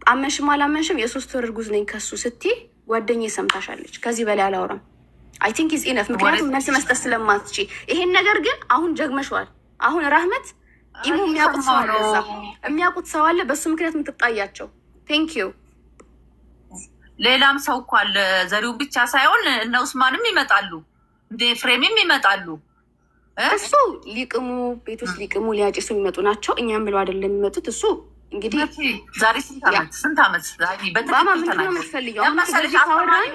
አመንሽም አላመንሽም የ3 ወር እርጉዝ ነኝ ከሱ ስትይ ጓደኛዬ ሰምታሻለች። ከዚህ በላይ አላወራም። አይ ቲንክ ኢዝ ኢነፍ። ምክንያቱም መልስ መስጠት ስለማትች ይሄን ነገር ግን አሁን ጀግመሽዋል። አሁን ራህመት ኢሙ የሚያውቁት ሰው አለ፣ እዛ የሚያውቁት ሰው አለ። በሱ ምክንያት የምትጣያቸው ቴንክ ዩ። ሌላም ሰው እኮ አለ። ዘሪውን ብቻ ሳይሆን እነ ኡስማንም ይመጣሉ፣ እንደ ፍሬምም ይመጣሉ። እሱ ሊቅሙ ቤት ውስጥ ሊቅሙ ሊያጭሱ የሚመጡ ናቸው። እኛም ብለው አይደለም የሚመጡት። እሱ እንግዲህ ዛሬ ስንት ዓመት ማማ ምንድን ነው የምትፈልጊው?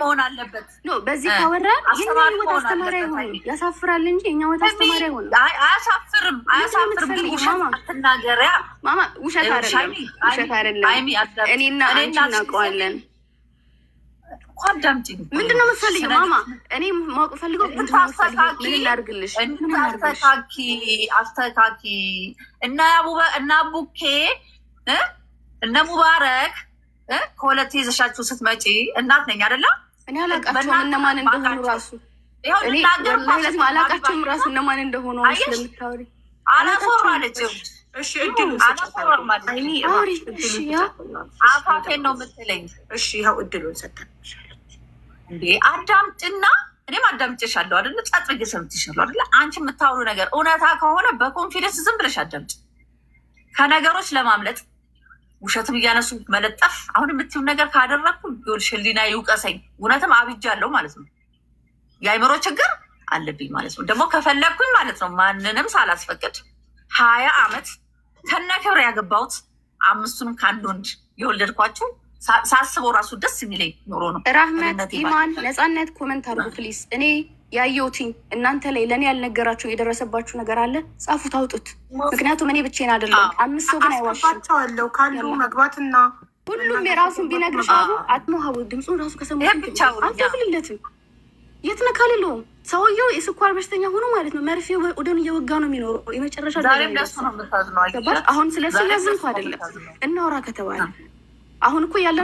መሆን አለበት። በዚህ ካወራ የኛ ህይወት አስተማሪ አይሆንም። ያሳፍራል እንጂ የኛ ህይወት አስተማሪ አይሆንም። አያሳፍርም። አትናገሪያ ማማ። ውሸት አይደለም። እኔና አንቺ እናውቀዋለን። አዳምጪኝ። ምንድን ነው የምትፈልጊው ማማ? እኔ ማወቅ ፈልገው ምን ላድርግልሽ? አስተካኪ እና ቡኬ እነ ሙባረክ ከሁለት ይዘሻችሁ ስትመጪ እናት ነኝ አይደለም። እኔ አላውቃቸውም እነማን እንደሆኑ ራሱ አላውቃቸውም ራሱ እነማን እንደሆኑ ስለምታወሪ አላፈራለችም። አፋፌን ነው የምትለኝ። እሺ ይኸው እድሉን ሰጠን እንዴ። አዳምጭና እኔም አዳምጭሻለሁ አይደለ? ጸጥ ብዬ ሰምቼሻለሁ አይደለ? አንቺ የምታወሩ ነገር እውነታ ከሆነ በኮንፊደንስ ዝም ብለሽ አዳምጭ። ከነገሮች ለማምለጥ ውሸትም እያነሱ መለጠፍ። አሁን የምትይው ነገር ካደረግኩ ይኸውልሽ ህሊና ይውቀሰኝ። እውነትም አብጃለሁ ማለት ነው። የአይምሮ ችግር አለብኝ ማለት ነው። ደግሞ ከፈለግኩኝ ማለት ነው ማንንም ሳላስፈቅድ 20 ዓመት ከነ ክብር ያገባሁት 5ቱንም ከአንድ ወንድ የወለድኳችሁ ሳስበው ራሱ ደስ የሚለኝ ኖሮ ነው። ራህመት ኢማን ነፃነት ኮመንት አድርጉ ፕሊዝ። እኔ ያየሁትኝ እናንተ ላይ ለእኔ ያልነገራችሁ የደረሰባችሁ ነገር አለ፣ ጻፉት፣ አውጡት። ምክንያቱም እኔ ብቻዬን አይደለም። 5 ሰው ግን አይዋሽም ካሉ መግባትና ሁሉም የራሱን ቢነግርሽ አቡ አትሞሀቡ ድምፁን ራሱ ከሰሙት አልተክልለትም። የት ነካልለውም ሰውየው የስኳር በሽተኛ ሆኖ ማለት ነው። መርፌ ወደን እየወጋ ነው የሚኖረው። የመጨረሻ አሁን ስለሱ ያዝንኩ አይደለም እናውራ ከተባለ አሁን እኮ ያለው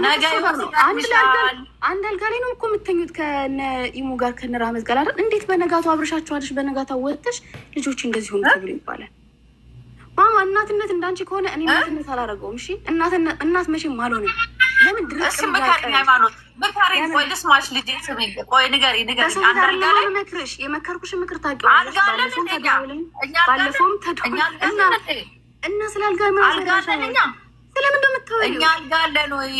አንድ አልጋ ላይ ነው እኮ የምተኙት ከነ ኢሙ ጋር ከነ ራህመት ጋር አይደል? እንዴት በነጋቱ አብረሻቸዋለሽ? በነጋታው ወጥተሽ ልጆች እንደዚህ ሆኑ ተብሎ ይባላል። ማማ እናትነት እንዳንቺ ከሆነ እኔ እናትነት አላደረገውም። እሺ እናት መቼም አልሆንም። ለምን ድረስ መክርሽ የመከርኩሽ ምክር ታውቂዋለሽ። ባለፈውም እና ስለ አልጋ ስለምን እንደምታወሪው እኛ አልጋለን ወይ?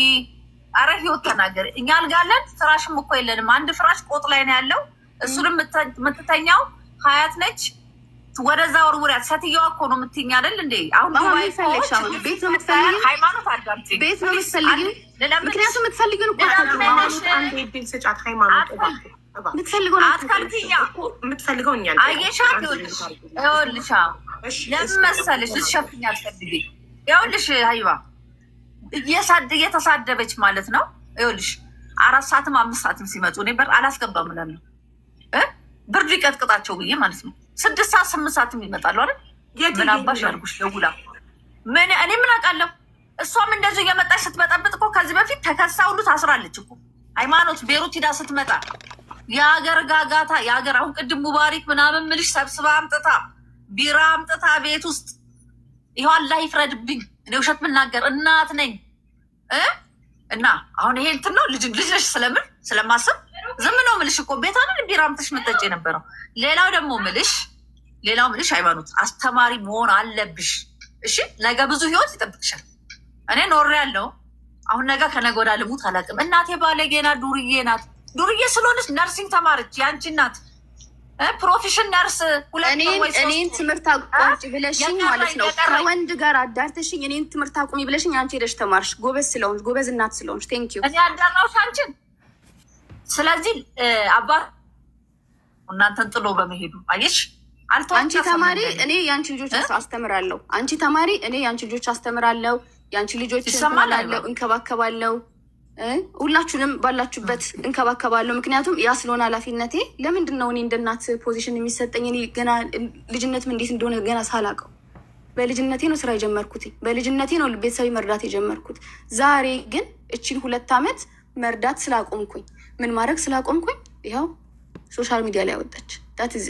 አረ ህይወት ተናገር። እኛ አልጋለን፣ ፍራሽም እኮ የለንም። አንድ ፍራሽ ቆጥ ላይ ነው ያለው። እሱንም የምትተኛው ሀያት ነች። ወደዛ ወርውሪያት። ሴትዮዋ እኮ ነው የምትይኝ አይደል እንዴ? አሁን ቤት ነው የምትፈልጊው? ሃይማኖት አዳምጪ። ቤት ነው የምትፈልጊው? ምክንያቱም የምትፈልጊውን እኮ የምትፈልገውን የምትፈልገው እኛ አየሻት። ይኸውልሽ ለምን መሰለሽ ልትሸፍኝ አትፈልጊ። ይኸውልሽ ሀይባ እየተሳደበች ማለት ነው። ይኸውልሽ 4 ሰዓትም 5 ሰዓትም ሲመጡ እኔ በር አላስገባም እላለሁ። ብርዱ ይቀጥቅጣቸው ብዬ ማለት ነው። 6 ሰዓት 8 ሰዓትም ይመጣሉ አይደል? ምን አባሽ ያርጉሽ ደውላ እኔ ምን አውቃለሁ። እሷም እንደዚሁ እየመጣች ስትበጠብጥ እኮ ከዚህ በፊት ተከሳ ሁሉ ታስራለች እኮ። ሃይማኖት ቤሩት ሂዳ ስትመጣ የሀገር ጋጋታ የሀገር አሁን ቅድም ሙባሪክ ምናምን ምልሽ ሰብስባ አምጥታ ቢራ አምጥታ ቤት ውስጥ ይኸው አላህ ይፍረድብኝ። እኔ ውሸት ምናገር እናት ነኝ እና አሁን ይሄ እንትን ነው። ልጅ ነሽ ስለማስብ ዝም ነው ምልሽ እኮ ቤት አይደል ቢራ አምጥተሽ መጠጭ የነበረው። ሌላው ምልሽ ሃይማኖት አስተማሪ መሆን አለብሽ። እሺ ነገ ብዙ ህይወት ይጠብቅሻል። እኔ ኖሬ ያለው አሁን ነገ ከነገ ወዲያ ልሙት አላውቅም። እናቴ ባለጌ ናት፣ ዱርዬ ናት። ዱርዬ ስለሆነች ነርሲንግ ተማረች። ያንቺ እናት ፕሮፌሽን ነርስ እኔን ትምህርት አቋርጭ ብለሽኝ ማለት ነው። ከወንድ ጋር አዳርተሽኝ እኔን ትምህርት አቁሚ ብለሽኝ አንቺ ሄደሽ ተማርሽ። ጎበዝ ስለሆንሽ ጎበዝ እናት ስለሆንሽ ቴንኪዩ። እኔ አዳራውሽ አንቺን። ስለዚህ አባት እናንተን ጥሎ በመሄዱ አየሽ። አንቺ ተማሪ እኔ የአንቺ ልጆች አስተምራለሁ። አንቺ ተማሪ እኔ የአንቺ ልጆች አስተምራለሁ። የአንቺ ልጆች እሰማላለሁ፣ እንከባከባለሁ። ሁላችሁንም ባላችሁበት እንከባከባለሁ። ምክንያቱም ያ ስለሆነ ኃላፊነቴ። ለምንድን ነው እኔ እንደ እናት ፖዚሽን የሚሰጠኝ? እኔ ገና ልጅነትም እንዴት እንደሆነ ገና ሳላውቀው በልጅነቴ ነው ስራ የጀመርኩት። በልጅነቴ ነው ቤተሰብ መርዳት የጀመርኩት። ዛሬ ግን እቺን 2 ዓመት መርዳት ስላቆምኩኝ ምን ማድረግ ስላቆምኩኝ ይኸው ሶሻል ሚዲያ ላይ አወጣች። ዳትዝ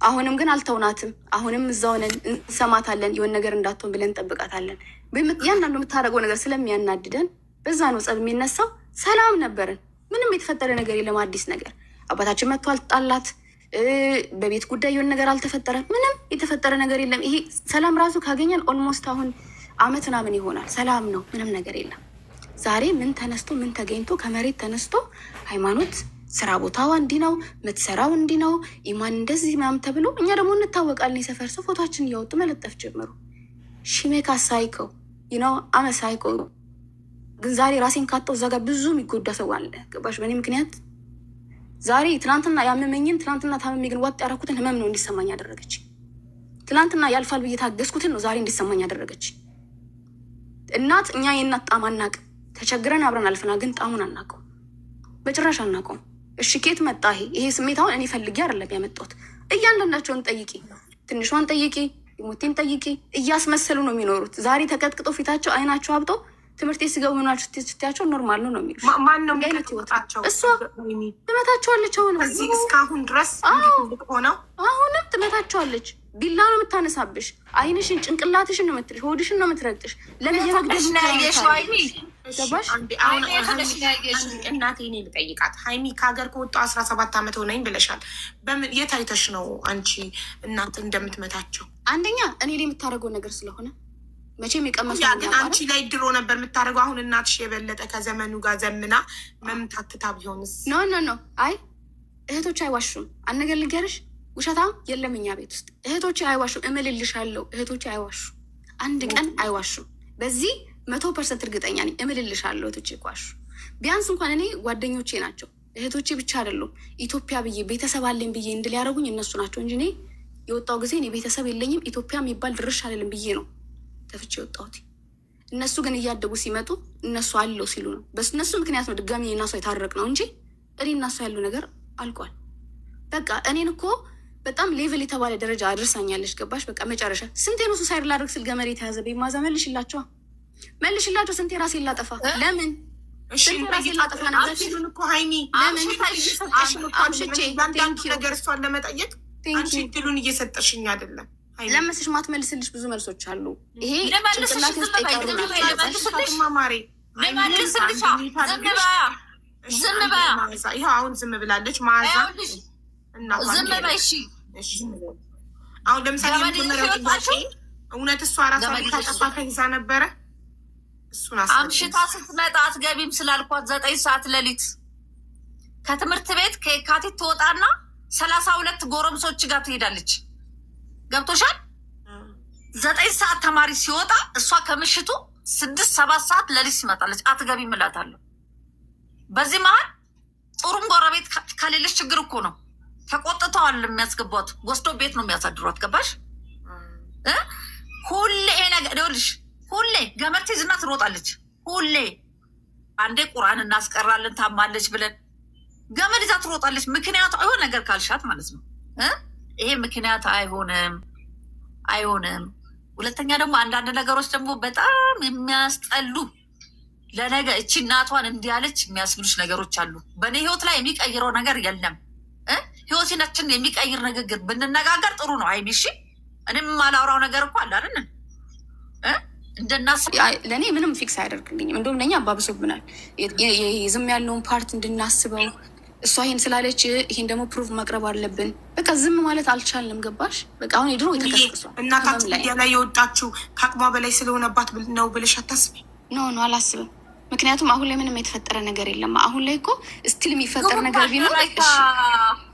አሁንም ግን አልተውናትም። አሁንም እዛው ነን፣ እንሰማታለን። የሆነ ነገር እንዳትሆን ብለን እንጠብቃታለን። ያንዳንዱ የምታደርገው ነገር ስለሚያናድደን በዛ ነው ጸብ የሚነሳው። ሰላም ነበርን፣ ምንም የተፈጠረ ነገር የለም። አዲስ ነገር አባታችን መጥቶ አልጣላት፣ በቤት ጉዳይ የሆነ ነገር አልተፈጠረ፣ ምንም የተፈጠረ ነገር የለም። ይሄ ሰላም ራሱ ካገኘን ኦልሞስት አሁን አመት ምናምን ይሆናል። ሰላም ነው፣ ምንም ነገር የለም። ዛሬ ምን ተነስቶ ምን ተገኝቶ ከመሬት ተነስቶ ሃይማኖት ስራ ቦታዋ እንዲህ ነው የምትሰራው እንዲህ ነው ኢማን እንደዚህ ምናምን ተብሎ፣ እኛ ደግሞ እንታወቃለን። የሰፈር ሰው ፎቶችን እያወጡ መለጠፍ ጀመሩ። ሺሜካ ሳይከው አመሳይቆ ግን ዛሬ ራሴን ካጣው እዛ ጋር ብዙ የሚጎዳ ሰው አለ። ገባሽ? በእኔ ምክንያት ዛሬ ትናንትና ያመመኝን ትናንትና ታመሜ ግን ዋጥ ያደረኩትን ህመም ነው እንዲሰማኝ ያደረገች። ትናንትና ያልፋል ብዬ ታገዝኩትን ነው ዛሬ እንዲሰማኝ ያደረገች። እናት እኛ የእናት ጣም አናውቅም። ተቸግረን አብረን አልፈና፣ ግን ጣሙን አናውቀው፣ በጭራሽ አናውቀውም። እሺ ኬት መጣ ይሄ ስሜት? አሁን እኔ ፈልጌ አይደለም ያመጣሁት። እያንዳንዳቸውን ጠይቂ፣ ትንሿን ጠይቂ፣ ሞቴን ጠይቂ። እያስመሰሉ ነው የሚኖሩት። ዛሬ ተቀጥቅጦ ፊታቸው አይናቸው አብጦ ትምህርት ቤት ሲገቡ ምናቸው ስትያቸው ኖርማል ነው የሚሉ ማን ነው የሚቀጥቅጣቸው? እሷ ትመታቸዋለች። አሁንም እዚህ እስካሁን ድረስ ሆነው አሁንም ትመታቸዋለች። ቢላ ነው የምታነሳብሽ። አይንሽን ጭንቅላትሽን ነው የምትልሽ፣ ሆድሽን ነው የምትረግጥሽ። ለመየመግደሽ ገባሽ? እናቴ እኔ ልጠይቃት። ሀይሚ ከሀገር ከወጣሁ 17 ዓመት ሆነኝ ብለሻል። የት አይተሽ ነው አንቺ እናት እንደምትመታቸው? አንደኛ እኔ ላይ የምታደርገው ነገር ስለሆነ መቼም የቀመሱ ግን አንቺ ላይ ድሮ ነበር የምታደርገው። አሁን እናትሽ የበለጠ ከዘመኑ ጋር ዘምና መምታትታ ቢሆንስ? ኖ አይ እህቶች አይዋሹም። አንድ ነገር ልንገርሽ፣ ውሸታም የለም እኛ ቤት ውስጥ። እህቶች አይዋሹም፣ እምልልሻለሁ። እህቶች አይዋሹ፣ አንድ ቀን አይዋሹም። በዚህ 100% እርግጠኛ ነኝ። እምልልሻለሁ፣ እህቶች ይዋሹ። ቢያንስ እንኳን እኔ ጓደኞቼ ናቸው፣ እህቶቼ ብቻ አይደሉም። ኢትዮጵያ ብዬ ቤተሰብ አለኝ ብዬ እንድል ያደረጉኝ እነሱ ናቸው እንጂ እኔ የወጣው ጊዜ እኔ ቤተሰብ የለኝም ኢትዮጵያ የሚባል ድርሽ አልልም ብዬ ነው ተፍቼ የወጣሁት። እነሱ ግን እያደጉ ሲመጡ እነሱ አለው ሲሉ ነው። በእነሱ ምክንያት ነው ድጋሚ እናሷ የታረቅ ነው እንጂ እኔ እናሷ ያሉ ነገር አልቋል። በቃ እኔን እኮ በጣም ሌቭል የተባለ ደረጃ አድርሳኛለች። ገባሽ? በቃ መጨረሻ ስንቴ ነው ሱሳይድ ላደርግ ስል ገመድ የተያዘ ቤማዛ መልሽላቸው። ስንቴ ራሴ ላጠፋ ለምን ስንቴ ራሴ ላጠፋ ነበር እኮ ሀይሚ። ለምን አምሽቼ ነገር እሷን ለመጠየቅ አንቺ እድሉን እየሰጠሽኝ አይደለም። ለመስሽ ማትመልስልሽ ብዙ መልሶች አሉ። ይሄ ጭንቅላት ውስጥ የቀሩ ማሬ ዝም በያ። ይኸው አሁን ዝም ብላለች። ማዛ ዝም በይ እሺ። አሁን ለምሳሌ የመጀመሪያው ጥያቄ እውነት እሷ ራሷ ታጠፋ ከይዛ ነበረ? እሱን አምሽታ ስትመጣ አትገቢም ስላልኳት 9 ሰዓት ሌሊት ከትምህርት ቤት ከየካቲት ትወጣና 32 ጎረምሶች ጋር ትሄዳለች። ገብቶሻል? 9 ሰዓት ተማሪ ሲወጣ እሷ ከምሽቱ 6-7 ሰዓት ሌሊት ትመጣለች። አትገቢም እላታለሁ። በዚህ መሀል ጥሩም ጎረቤት ከሌለች ችግር እኮ ነው። ተቆጥተዋል የሚያስገቧት፣ ወስዶ ቤት ነው የሚያሳድሯት። ገባሽ? ሁሌ ይሄ ነገር ይኸውልሽ፣ ሁሌ ገመድ ትይዝና ትሮጣለች። ሁሌ አንዴ ቁርአን እናስቀራለን ታማለች ብለን ገመድ ይዛ ትሮጣለች። ምክንያቱ አይሆን ነገር ካልሻት ማለት ነው። ይሄ ምክንያት አይሆንም። ሁለተኛ ደግሞ አንዳንድ ነገሮች ደግሞ በጣም የሚያስጠሉ ለነገ እቺ እናቷን እንዲያለች የሚያስብሉሽ ነገሮች አሉ። በእኔ ህይወት ላይ የሚቀይረው ነገር የለም። ህይወታችን የሚቀይር ንግግር ብንነጋገር ጥሩ ነው። አይሚሽ እኔም ማላውራው ነገር እኮ አለ አይደል? እንደናስብ ለእኔ ምንም ፊክስ አያደርግልኝም። እንደውም ለእኛ አባብሶብናል። ዝም ያለውን ፓርት እንድናስበው እሷ ይሄን ስላለች ይሄን ደግሞ ፕሩቭ ማቅረብ አለብን። በቃ ዝም ማለት አልቻልንም። ገባሽ? በቃ አሁን የድሮ የተቀስቅሷል። እናታችን ሚዲያ ላይ የወጣችው ከአቅሟ በላይ ስለሆነባት ነው ብለሽ አታስቢ? ኖ አላስብም። ምክንያቱም አሁን ላይ ምንም የተፈጠረ ነገር የለም። አሁን ላይ እኮ ስቲል የሚፈጠር ነገር ቢኖር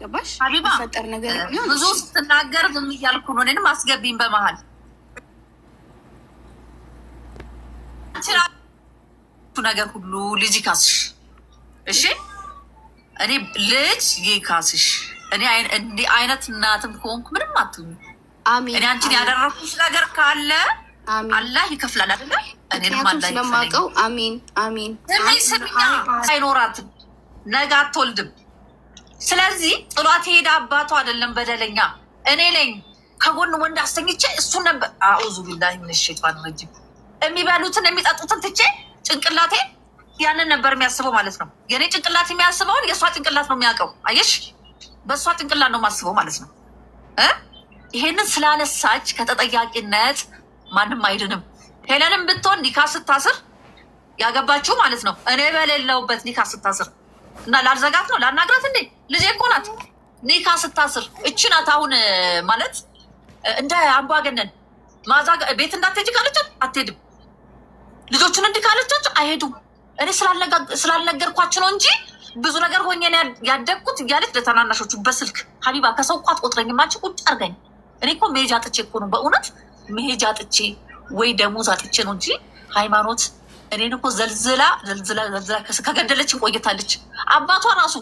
ገባሽ? የሚፈጠር ነገር ብዙ ስትናገር ዝም እያልኩ ነው። እኔንም አስገቢኝ በመሀል ነገር ሁሉ ልጅ ይካስሽ። እሺ እኔ ልጅ ይካስሽ። እኔ እንዲህ አይነት እናትም ከሆንኩ ምንም አትሁኝ። አሜን። እኔ አንቺን ያደረኩሽ ነገር ካለ አላህ ይከፍላል አይደለ? እኔንም አላህ ስለማውቀው አሜን። ስምኛ አይኖራትም፣ ነገ አትወልድም። ስለዚህ ጥሏት ሄደ። አባቷ አይደለም በደለኛ እኔ ነኝ። ከጎን ወንድ አስተኝቼ እሱን ነበር አዑዙ ቢላሂ ሚነ ሸይጣን ረጂም። የሚበሉትን የሚጠጡትን ትቼ ጭንቅላቴ ያንን ነበር የሚያስበው ማለት ነው። የኔ ጭንቅላት የሚያስበውን የእሷ ጭንቅላት ነው የሚያውቀው። አየሽ፣ በእሷ ጭንቅላት ነው የማስበው ማለት ነው። ይሄንን ስላነሳች ከተጠያቂነት ማንም አይድንም። ሄለንም ብትሆን ኒካ ስታስር ያገባችው ማለት ነው እኔ በሌለውበት ኒካ ስታስር እና ላልዘጋት ነው ላናግራት እንዴ? ልጄ እኮ ናት። ኒካ ስታስር እቺ ናት አሁን ማለት እንደ አምባገነን ማዛ ቤት እንዳትሄጂ ካለቻት አትሄድም። ልጆቹን እንዲህ ካለቻቸው አይሄዱም። እኔ ስላልነገርኳቸው ነው እንጂ ብዙ ነገር ሆኜ ያደግኩት እያለች ለተናናሾቹ በስልክ ሀቢባ ከሰው እኮ አትቆጥረኝም አንቺ ቁጭ አድርገኝ። እኔ እኮ መሄጃ አጥቼ እኮ ነው በእውነት መሄጃ አጥቼ ወይ ደሞዝ አጥቼ ነው እንጂ ሃይማኖት እኔን እኮ ዘልዝላ ከገደለችን ቆይታለች። አባቷ ራሱ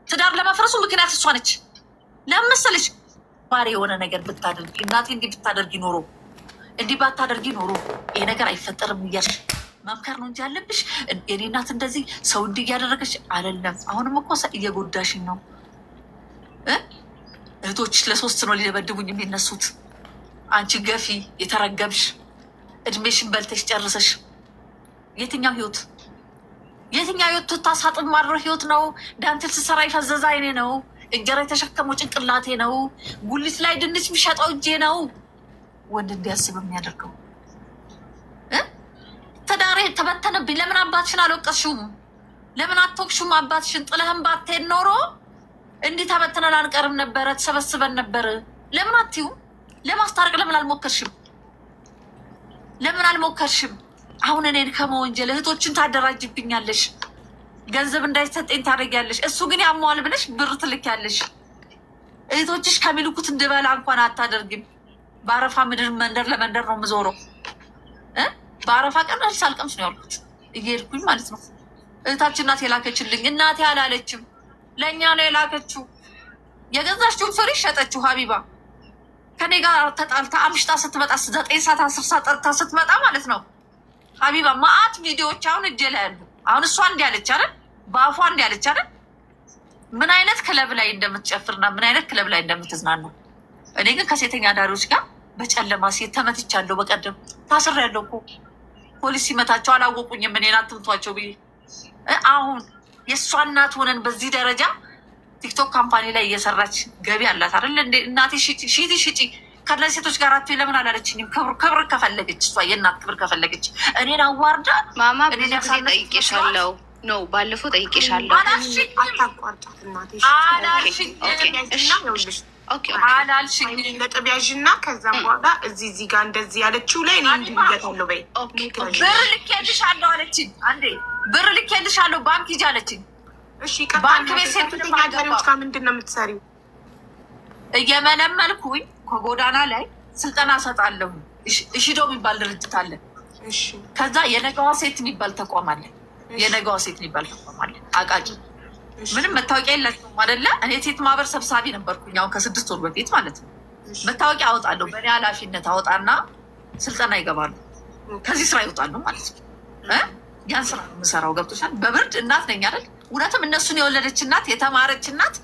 ትዳር ለመፍረሱ ምክንያት እሷ ነች። ለምን መሰለሽ? ባሪ የሆነ ነገር ብታደርጊ እናቴ እንዲህ ብታደርጊ ኖሮ እንዲህ ባታደርጊ ኖሮ ይሄ ነገር አይፈጠርም እያልሽ መምከር ነው እንጂ ያለብሽ። የኔ እናት እንደዚህ ሰው እንዲህ እያደረገች አይደለም። አሁንም እኮ እየጎዳሽኝ ነው። እህቶችሽ ለሶስት ነው ሊደበድቡኝ የሚነሱት። አንቺ ገፊ የተረገምሽ እድሜሽን በልተሽ ጨርሰሽ የትኛው ህይወት ታሳጥብ ማድረው ህይወት ነው? ዳንቴል ስሰራ የፈዘዛ አይኔ ነው። እንጀራ የተሸከመው ጭንቅላቴ ነው። ጉሊት ላይ ድንች የሚሸጠው እጄ ነው። ወንድ እንዲያስብ የሚያደርገው ተዳሬ ተበተነብኝ። ለምን አባትሽን አልወቀስሽውም? ለምን አትወቅሽውም? አባትሽን ጥለህን ባትሄድ ኖሮ እንዲህ ተበትነን አንቀርም ነበረ፣ ተሰበስበን ነበር። ለምን አትይውም? ለማስታረቅ ለምን አልሞከርሽም? አሁን እኔን ከመወንጀል እህቶችን ታደራጅብኛለሽ፣ ገንዘብ እንዳይሰጠኝ ታደርጊያለሽ። እሱ ግን ያሟል ብለሽ ብር ትልኪያለሽ። እህቶችሽ ከሚልኩት እንድበላ እንኳን አታደርጊም። በአረፋ ምድር መንደር ለመንደር ነው የምዞረው። በአረፋ ቀን ሳልቀምስ ነው ያልኩት እየሄድኩኝ ማለት ነው። እህታችን ናት የላከችልኝ። እናቴ አላለችም፣ ለእኛ ነው የላከችው። የገዛችውን ፍሬ ሸጠችው። ሀቢባ ከኔ ጋር ተጣልታ አምሽታ ስትመጣ 9 ሰዓት 10 ሰዓት ጠርታ ስትመጣ ማለት ነው ሀቢባ ማአት ቪዲዮዎች አሁን እጄ ላይ ያሉ። አሁን እሷ እንዲህ አለች አይደል? በአፏ እንዲህ አለች አይደል? ምን አይነት ክለብ ላይ እንደምትጨፍርና ምን አይነት ክለብ ላይ እንደምትዝናኑ። እኔ ግን ከሴተኛ አዳሪዎች ጋር በጨለማ ሴት ተመትቻለሁ። በቀደም ታስሬያለሁ እኮ ፖሊስ ሲመታቸው አላወቁኝም። እኔን አትምቷቸው ብዬ አሁን የእሷ እናት ሆነን በዚህ ደረጃ ቲክቶክ ካምፓኒ ላይ እየሰራች ገቢ አላት አይደል? እንደ እናቴ ሽጪ ከነ ሴቶች ጋር አትይ ለምን አላለችኝም? ክብር ከፈለገች እሷ የእናት ክብር ከፈለገች እኔን አዋርዳ ማማ ብዙ ጊዜ ጠይቄሻለሁ። ኖ ባለፈው ጠይቄሻለሁ። ነጥብ ያዥና ከዛም በኋላ እዚህ ጋር እንደዚህ ያለችው ላይ እኔ እንዲያታለሁ በይ ብር ልኬልሻለሁ አለችኝ። አንዴ ብር ልኬልሻለሁ ባንክ ሂጂ አለችኝ። እሺ ባንክ ቤት ሴተኛ አዳሪዎች ጋር ምንድን ነው የምትሰሪው? እየመለመልኩኝ ከጎዳና ላይ ስልጠና እሰጣለሁ። እሺዶ የሚባል ድርጅት አለ። ከዛ የነገዋ ሴት የሚባል ተቋም አለ። አቃቂ ምንም መታወቂያ የላቸውም አይደለ? እኔ ሴት ማህበር ሰብሳቢ ነበርኩኝ። አሁን ከ6 ወር በፊት ማለት ነው። መታወቂያ አወጣለሁ። በእኔ ኃላፊነት አወጣና ስልጠና ይገባሉ። ከዚህ ስራ ይወጣሉ ማለት ነው። ያን ስራ የምሰራው ገብቶሻል። በብርድ እናት ነኝ አይደል? እውነትም እነሱን የወለደች እናት የተማረች እናት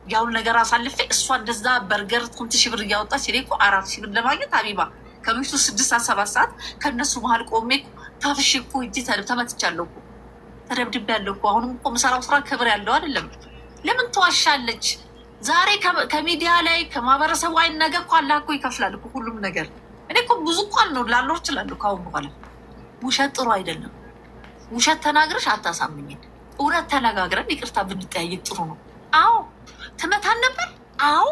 ያሁን ነገር አሳልፌ እሷ እንደዛ በርገር 2000 ብር እያወጣች እኔ እኮ 4000 ብር ለማግኘት ሀቢባ ከምሽቱ 6-7 ሰዓት ከእነሱ መሀል ቆሜ ታፍሼ እኮ እጅ ተመትቻለሁ እኮ ተደብድቤያለሁ እኮ። አሁንም እኮ የምሰራው ስራ ክብር ያለው አይደለም። ለምን ተዋሻለች? ዛሬ ከሚዲያ ላይ ከማህበረሰቡ አይን ነገ እኮ አላህ እኮ ይከፍላል እኮ ሁሉም ነገር። እኔ እኮ ብዙ እኮ ነው ላለው እችላለሁ ከአሁን በኋላ። ውሸት ጥሩ አይደለም። ውሸት ተናግረሽ አታሳምኝን። እውነት ተነጋግረን ይቅርታ ብንጠያየቅ ጥሩ ነው። አዎ ትመታን ነበር። አዎ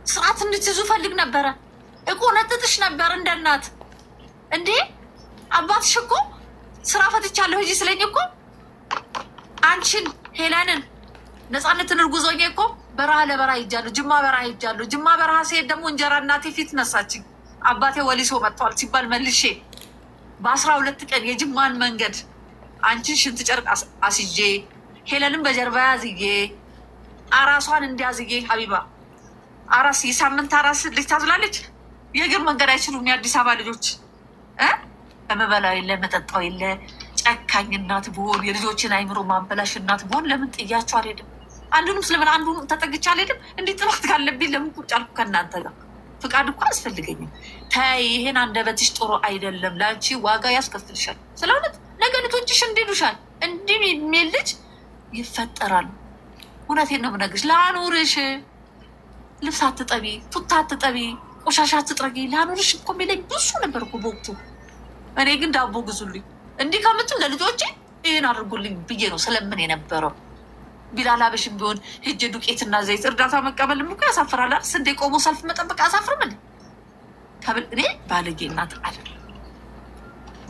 ስርዓት እንድትይዙ ፈልግ ነበረ እኮ ነጥጥሽ ነበር እንደ እናት እንዴ። አባትሽ እኮ ስራ ፈትቻለሁ ሂጂ ስለኝ እኮ አንቺን ሄለንን ነፃነትን እርጉዞኝ እኮ በረሃ ለበረሃ ሄጃለሁ። ጅማ በረሃ ሄጃለሁ። ጅማ በረሃ ሲሄድ ደግሞ እንጀራ እናቴ ፊት ነሳችኝ። አባቴ ወሊሶ መጥቷል ሲባል መልሼ በ12 ቀን የጅማን መንገድ አንቺን ሽንት ጨርቅ አስይዤ ሄለንን በጀርባ ያዝዬ አራሷን እንዲያዝዬ ሀቢባ አራስ የሳምንት አራስ ልጅ ታዝላለች። የእግር መንገድ አይችሉም የአዲስ አበባ ልጆች። ለመበላው የለ መጠጣው የለ። ጨካኝ እናት ብሆን የልጆችን አይምሮ ማበላሽ እናት ብሆን ለምን ጥያቸው አልሄድም? አንዱንም ስለምን አንዱን ተጠግቼ አልሄድም? እንዲህ ጥላት ካለብኝ ለምን ቁጭ አልኩ ከእናንተ ጋር? ፍቃድ እኮ አያስፈልገኝም። ተይ ይሄን አንደበትሽ ጥሩ አይደለም፣ ለአንቺ ዋጋ ያስከፍልሻል። ስለእውነት ነገ ልጆችሽ እንዲሉሻል። እንዲህ የሚል ልጅ ይፈጠራል። እውነቴን ነው የምነግርሽ። ላኑርሽ፣ ልብስ አትጠቢ፣ ቱታ አትጠቢ፣ ቆሻሻ አትጥረጊ። ላኑርሽ እኮ የሚለኝ ብዙ ነበር እኮ በወቅቱ። እኔ ግን ዳቦ ግዙልኝ እንዲህ ከምትል ለልጆቼ ይህን አድርጉልኝ ብዬ ነው ስለምን የነበረው። ቢላል አበሽም ቢሆን ሄጄ ዱቄትና ዘይት እርዳታ መቀበል እኮ ያሳፍራል። ስንዴ ቆሞ ሰልፍ መጠበቅ አያሳፍርም? እኔ ባለጌ እናት አይደለም።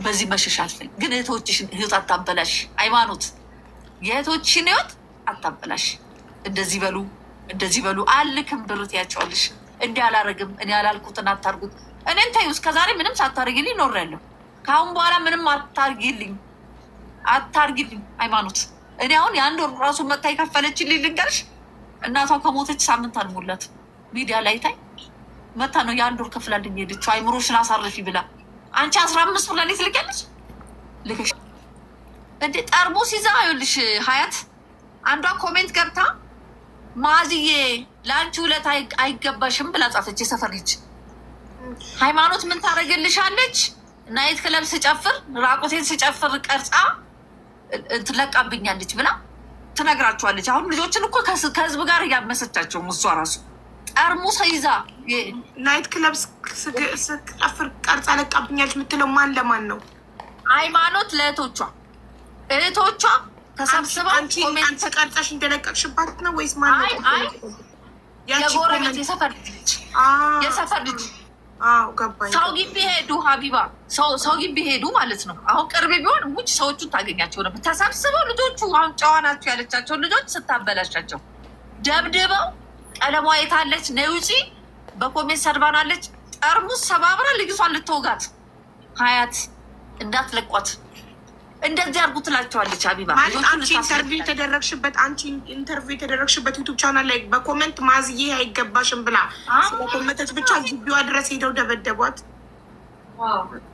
በዚህ መሸሽ አልፈልግም። ግን እህቶችሽን ህይወት አታበላሽ። ሃይማኖት የእህቶችሽን ህይወት አታበላሽ። እንደዚህ በሉ እንደዚህ በሉ አልክም ብር ትያቸዋለሽ። እንዲህ አላረግም፣ እኔ ያላልኩትን አታርጉት። እኔን ተይው። እስከዛሬ ምንም ሳታደርጊልኝ ኖሬያለሁ። ከአሁን በኋላ ምንም አታርጊልኝ ሃይማኖት። እኔ አሁን የአንድ ወር ራሱ መታ የከፈለችልኝ ልንገርሽ፣ እናቷ ከሞተች ሳምንት አልሞላት ሚዲያ ላይ ታይ መታ ነው የአንድ ወር ከፍላልኝ ሄደችው። አይምሮሽን አሳርፊ ብላ። አንቺ 15 ብር ለኔ ትልቂያለሽ ልክሽ እንዴ? ጠርሙስ ይዛ ይኸውልሽ ሀያት አንዷ ኮሜንት ገብታ ማዝዬ ለአንቺ ውለት አይገባሽም ብላ ጻፈች። የሰፈር ልጅ ሃይማኖት ምን ታደርግልሻለች? ናይት ክለብ ስጨፍር ራቁቴን ስጨፍር ቀርጻ ትለቃብኛለች ብላ ትነግራችኋለች። አሁን ልጆችን እኮ ከህዝብ ጋር እያመሰቻቸው እሷ ራሱ ጠርሙስ ይዛ ናይት ክለብ ስጨፍር ቀርጻ ለቃብኛለች የምትለው ማን ለማን ነው? ሃይማኖት ለእህቶቿ ተሰብስበው አንቺ ቀርጻሽ እንደለቀቅሽባት ነው ወይስ ማን ነው? የጎረቤት የሰፈር ልጅ ገባኝ። ሰው ግቢ ሄዱ ሀቢባ፣ ሰው ግቢ ሄዱ ማለት ነው። አሁን ቅርብ ቢሆን ውጭ ሰዎቹን ታገኛቸው ነበር። ተሰብስበው ልጆቹ አሁን ጨዋ ናቸው ያለቻቸውን ልጆች ስታበላሻቸው ደብድበው ቀለሟ የታለች ነይ ውጪ በኮሜንት ሰድባናለች። ጠርሙስ ሰባብራ ልጅቷን ልትወጋት ሀያት እንዳትለቋት እንደዚህ አድርጉ ትላቸዋለች። ሀቢባ ማለት አንቺ ኢንተርቪው የተደረግሽበት ዩቱብ ቻናል ላይ በኮመንት ማዝዬ አይገባሽም ብላ ስለኮመንተች ብቻ ግቢዋ ድረስ ሄደው ደበደቧት።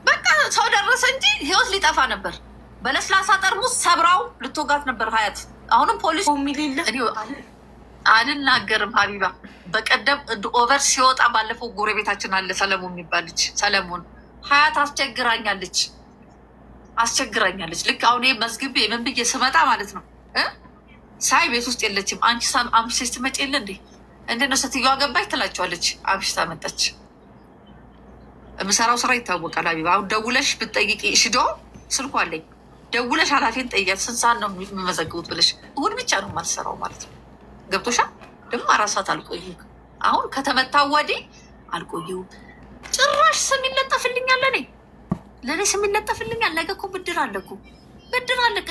በቃ ሰው ደረሰ እንጂ ህይወት ሊጠፋ ነበር። በለስላሳ ጠርሙስ ሰብራው ልትወጋት ነበር ሀያት። አሁንም ፖሊስ አልናገርም ሀቢባ። በቀደም ኦቨር ሲወጣ ባለፈው ጎረቤታችን አለ ሰለሞን የሚባል ልጅ ሰለሞን ሀያት አስቸግራኛለች። ልክ አሁን መዝግቤ ምን ብዬ ስመጣ ማለት ነው ሳይ ቤት ውስጥ የለችም። አንቺ አምሽተሽ ትመጪ የለ እንዴ? እንደነው ስትየዋ ገባች ትላቸዋለች። አምሽታ መጣች። የምሰራው ስራ ይታወቃል ሀቢባ። አሁን ደውለሽ ብትጠይቂ ሽዶ ስልኳ አለኝ። ደውለሽ ኃላፊን ጠይቂያት ስንት ሰዓት ነው የሚመዘግቡት ብለሽ። እሑድ ብቻ ነው የማልሰራው ማለት ነው። ገብቶሻል? ደግሞ 4 ሰዓት አልቆይም። አሁን ከተመታው ወዲህ አልቆይም። ጭራሽ ስም ይለጠፍልኛል ለእኔ ስም ይለጠፍልኛል። ነገ እኮ ብድር አለ።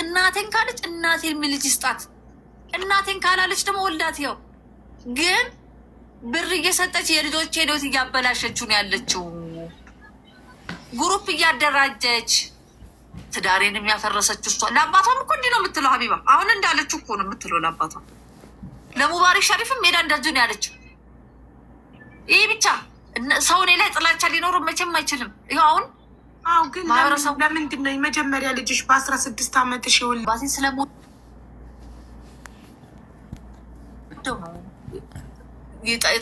እናቴን ካለች እናቴን የሚልጅ ይስጣት። እናቴን ካላለች ደግሞ ወልዳት። ያው ግን ብር እየሰጠች የልጆች ሄዶት እያበላሸችው ነው ያለችው። ግሩፕ እያደራጀች ትዳሬን የሚያፈረሰችው እሷ። ለአባቷም እኮ እንዲህ ነው የምትለው ሀቢባ። አሁን እንዳለችው እኮ ነው የምትለው ለአባቷ። ለሙባሪክ ሸሪፍም ሜዳ እንደዚሁ ነው ያለችው። ይህ ብቻ ሰው እኔ ላይ ጥላቻ ሊኖር መቼም አይችልም። ይኸው አሁን ግን ለምንድን ነው የመጀመሪያ ልጅሽ በ16 ዓመትሽ ይኸውልህ ባሴ ስለሞት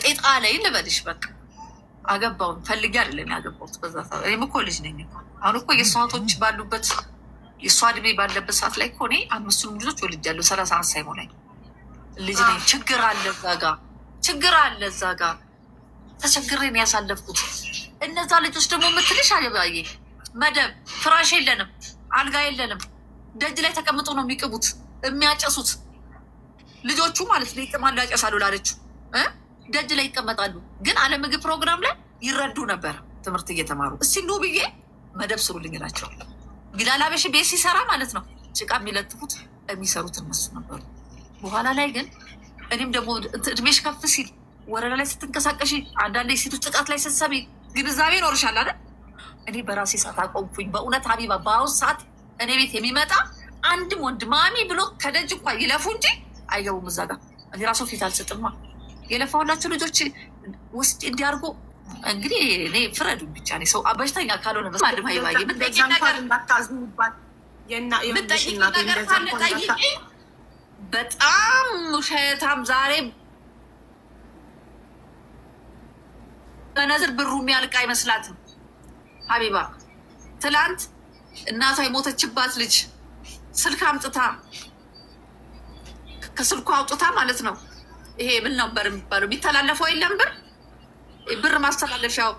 ጤጣ ላይ ልበልሽ በቃ አገባውን ፈልጌ አይደለም ያገባሁት። በዛ ሰዓት እኔም እኮ ልጅ ነኝ እኮ። አሁን እኮ የእሷ እህቶች ባሉበት የእሷ እድሜ ባለበት ሰዓት ላይ እኮ እኔ 5 ልጆች ወልጃለሁ። 30 ዓመት ሳይሞላኝ ልጅ ነኝ። ችግር አለ እዛ ጋ ተቸግሬን ያሳለፍኩት። እነዛ ልጆች ደግሞ የምትልሽ አየባዬ መደብ ፍራሽ የለንም፣ አልጋ የለንም። ደጅ ላይ ተቀምጦ ነው የሚቅቡት የሚያጨሱት ልጆቹ ማለት ነው። ይቅማሉ፣ ያጨሳሉ ላለችው ደጅ ላይ ይቀመጣሉ። ግን አለምግብ ፕሮግራም ላይ ይረዱ ነበር ትምህርት እየተማሩ። እስቲ ኑ ብዬ መደብ ስሩልኝ እላቸዋል። ቢላል አበሽ ቤት ሲሰራ ማለት ነው ጭቃ የሚለጥፉት የሚሰሩት እነሱ ነበሩ። በኋላ ላይ ግን እኔም ደግሞ እድሜሽ ከፍ ሲል ወረዳ ላይ ስትንቀሳቀሽ አንዳንድ የሴቶች ጥቃት ላይ ስትሰሚ ግንዛቤ ይኖርሻል አይደል? እኔ በራሴ ሰዓት አቆምኩኝ። በእውነት ሀቢባ በአሁኑ ሰዓት እኔ ቤት የሚመጣ አንድም ወንድ ማሚ ብሎ ከደጅ እንኳ ይለፉ እንጂ አይገቡም እዛ ጋር። እኔ ራሱ ፊት አልሰጥማ። የለፋሁላቸው ልጆች ውስጥ እንዲያርጎ እንግዲህ እኔ ፍረዱ ብቻ ነ ሰው በሽተኛ ካልሆነ ማድም ሀይባዬ ብጠይቂ ነገር ካለ ጠይቂ። በጣም ውሸታም ዛሬ በነዝር ብሩ የሚያልቅ አይመስላትም ሀቢባ። ትላንት እናቷ የሞተችባት ልጅ ስልክ አምጥታ ከስልኩ አውጥታ ማለት ነው። ይሄ ምን ነበር የሚባለው የሚተላለፈው የለም ብር ማስተላለፊያው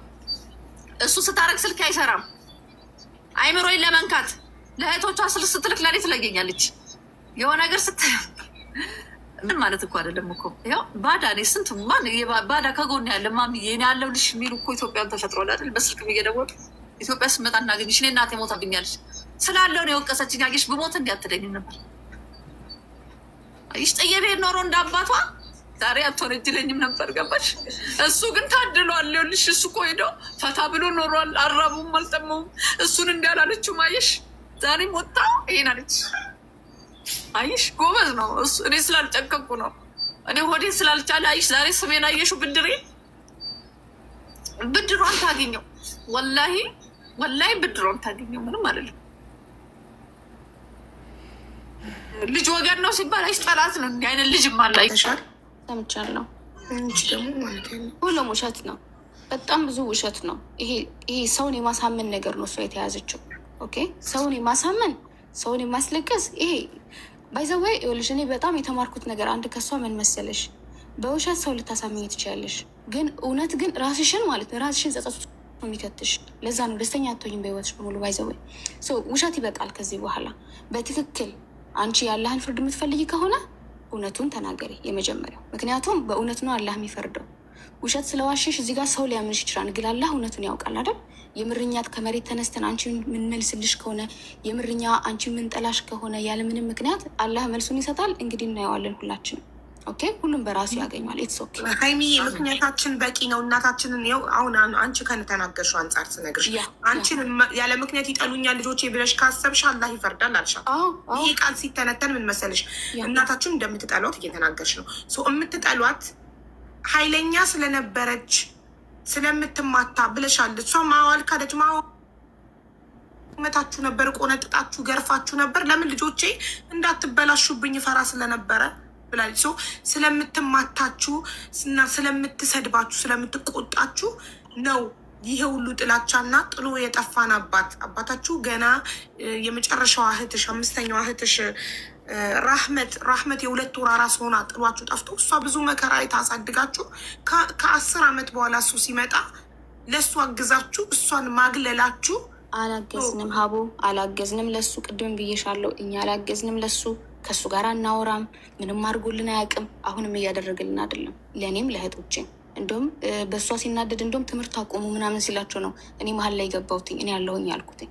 እሱ ስታረግ ስልክ አይሰራም። አይምሮዬን ለመንካት ለእህቶቿ ስልክ ስትልክ ለኔ ትለገኛለች። የሆነ ነገር ስታይ ምን ማለት እኮ አይደለም እኮ ያው ባዳ እኔ ስንት ማን ባዳ ከጎን ያለ ማሚዬ እኔ ያለው ልሽ የሚሉ እኮ ኢትዮጵያን ተፈጥሯል አይደል? በስልክ እየደወሉ ኢትዮጵያ ስመጣ እናገኝሽ እኔ እናቴ ሞታብኛለች ስላለው ነው የወቀሰችኝ። አየሽ ብሞት እንዲያትደኝ ነበር። አይሽ ጠየቤ ኖሮ እንዳባቷ ዛሬ አትወነጅለኝም ነበር ገባሽ? እሱ ግን ታድሏል። ይኸውልሽ እሱ እኮ ሄዶ ፈታ ብሎ ኖሯል። አራቡም አልጠመውም። እሱን እንዳላለችው አየሽ፣ ዛሬም ወጣ ይሄን አለች። አየሽ ጎበዝ ነው እሱ። እኔ ስላልጨከኩ ነው፣ እኔ ሆዴ ስላልቻለ አይሽ። ዛሬ ስሜን አየሽው፣ ብድሯን ታገኘው። ወላሂ ብድሯን ታገኘው። ምንም አይደለም። ልጅ ወገን ነው ሲባል አይሽ ጠላት ነው። እንዲህ አይነት ልጅ ማላይሻል ሰምቻለሁ። ደግሞ ማለት ነው ሁሉም ውሸት ነው። በጣም ብዙ ውሸት ነው። ይሄ ሰውን የማሳመን ነገር ነው እሷ የተያዘችው። ኦኬ ሰውን የማሳመን ሰውን የማስለቀስ ይሄ ባይዘወይ ይኸውልሽ፣ እኔ በጣም የተማርኩት ነገር አንድ ከሷ ምን መሰለሽ፣ በውሸት ሰው ልታሳምኝ ትችላለሽ፣ ግን እውነት ግን ራስሽን ማለት ነው ራስሽን ጸጸቱ የሚከትሽ። ለዛ ነው ደስተኛ አትሆኝም በህይወትሽ በሙሉ። ባይዘወይ ውሸት ይበቃል ከዚህ በኋላ። በትክክል አንቺ የአላህን ፍርድ የምትፈልጊ ከሆነ እውነቱን ተናገሪ የመጀመሪያው። ምክንያቱም በእውነት ነው አላህ የሚፈርደው። ውሸት ስለዋሸሽ እዚህ ጋር ሰው ሊያምንሽ ይችላል፣ ግን አላህ እውነቱን ያውቃል አይደል? የምርኛት ከመሬት ተነስተን አንቺ የምንመልስልሽ ከሆነ የምርኛ አንቺ የምንጠላሽ ከሆነ ያለምንም ምክንያት አላህ መልሱን ይሰጣል። እንግዲህ እናየዋለን ሁላችንም። ኦኬ ሁሉም በራሱ ያገኛል። ኢትስ ኦኬ ሀይሚዬ፣ ምክንያታችን በቂ ነው። እናታችንን ው አሁን አንቺ ከተናገርሽው አንጻር ስነግርሽ አንቺን ያለ ምክንያት ይጠሉኛል ልጆቼ ብለሽ ካሰብሽ አላህ ይፈርዳል አልሻል። ይሄ ቃል ሲተነተን ምን መሰለሽ፣ እናታችን እንደምትጠሏት እየተናገርሽ ነው። የምትጠሏት ኃይለኛ ስለነበረች ስለምትማታ ብለሻል። እሷ ማዋል ካደች መታችሁ ነበር፣ ቆነጥጣችሁ ገርፋችሁ ነበር። ለምን ልጆቼ እንዳትበላሹብኝ ፈራ ስለነበረ ብላለች። ስለምትማታችሁ እና ስለምትሰድባችሁ ስለምትቆጣችሁ ነው ይሄ ሁሉ ጥላቻና ጥሎ የጠፋን አባታችሁ ገና የመጨረሻዋ እህትሽ 5ኛዋ እህትሽ ራህመት የ2 ወር አራስ ሆና ጥሏችሁ ጠፍቶ እሷ ብዙ መከራ የታሳድጋችሁ ከ10 ዓመት በኋላ እሱ ሲመጣ ለእሱ አግዛችሁ እሷን ማግለላችሁ። አላገዝንም ሀቡ አላገዝንም ለሱ። ቅድም ብዬሻለሁ፣ እኛ አላገዝንም ለሱ። ከእሱ ጋር አናወራም። ምንም አድርጎልን አያውቅም። አሁንም እያደረገልን አይደለም፣ ለእኔም ለእህቶቼም። እንዲሁም በእሷ ሲናደድ እንዲሁም ትምህርት አቆሙ ምናምን ሲላቸው ነው እኔ መሀል ላይ ገባሁትኝ። እኔ ያለሁኝ ያልኩትኝ።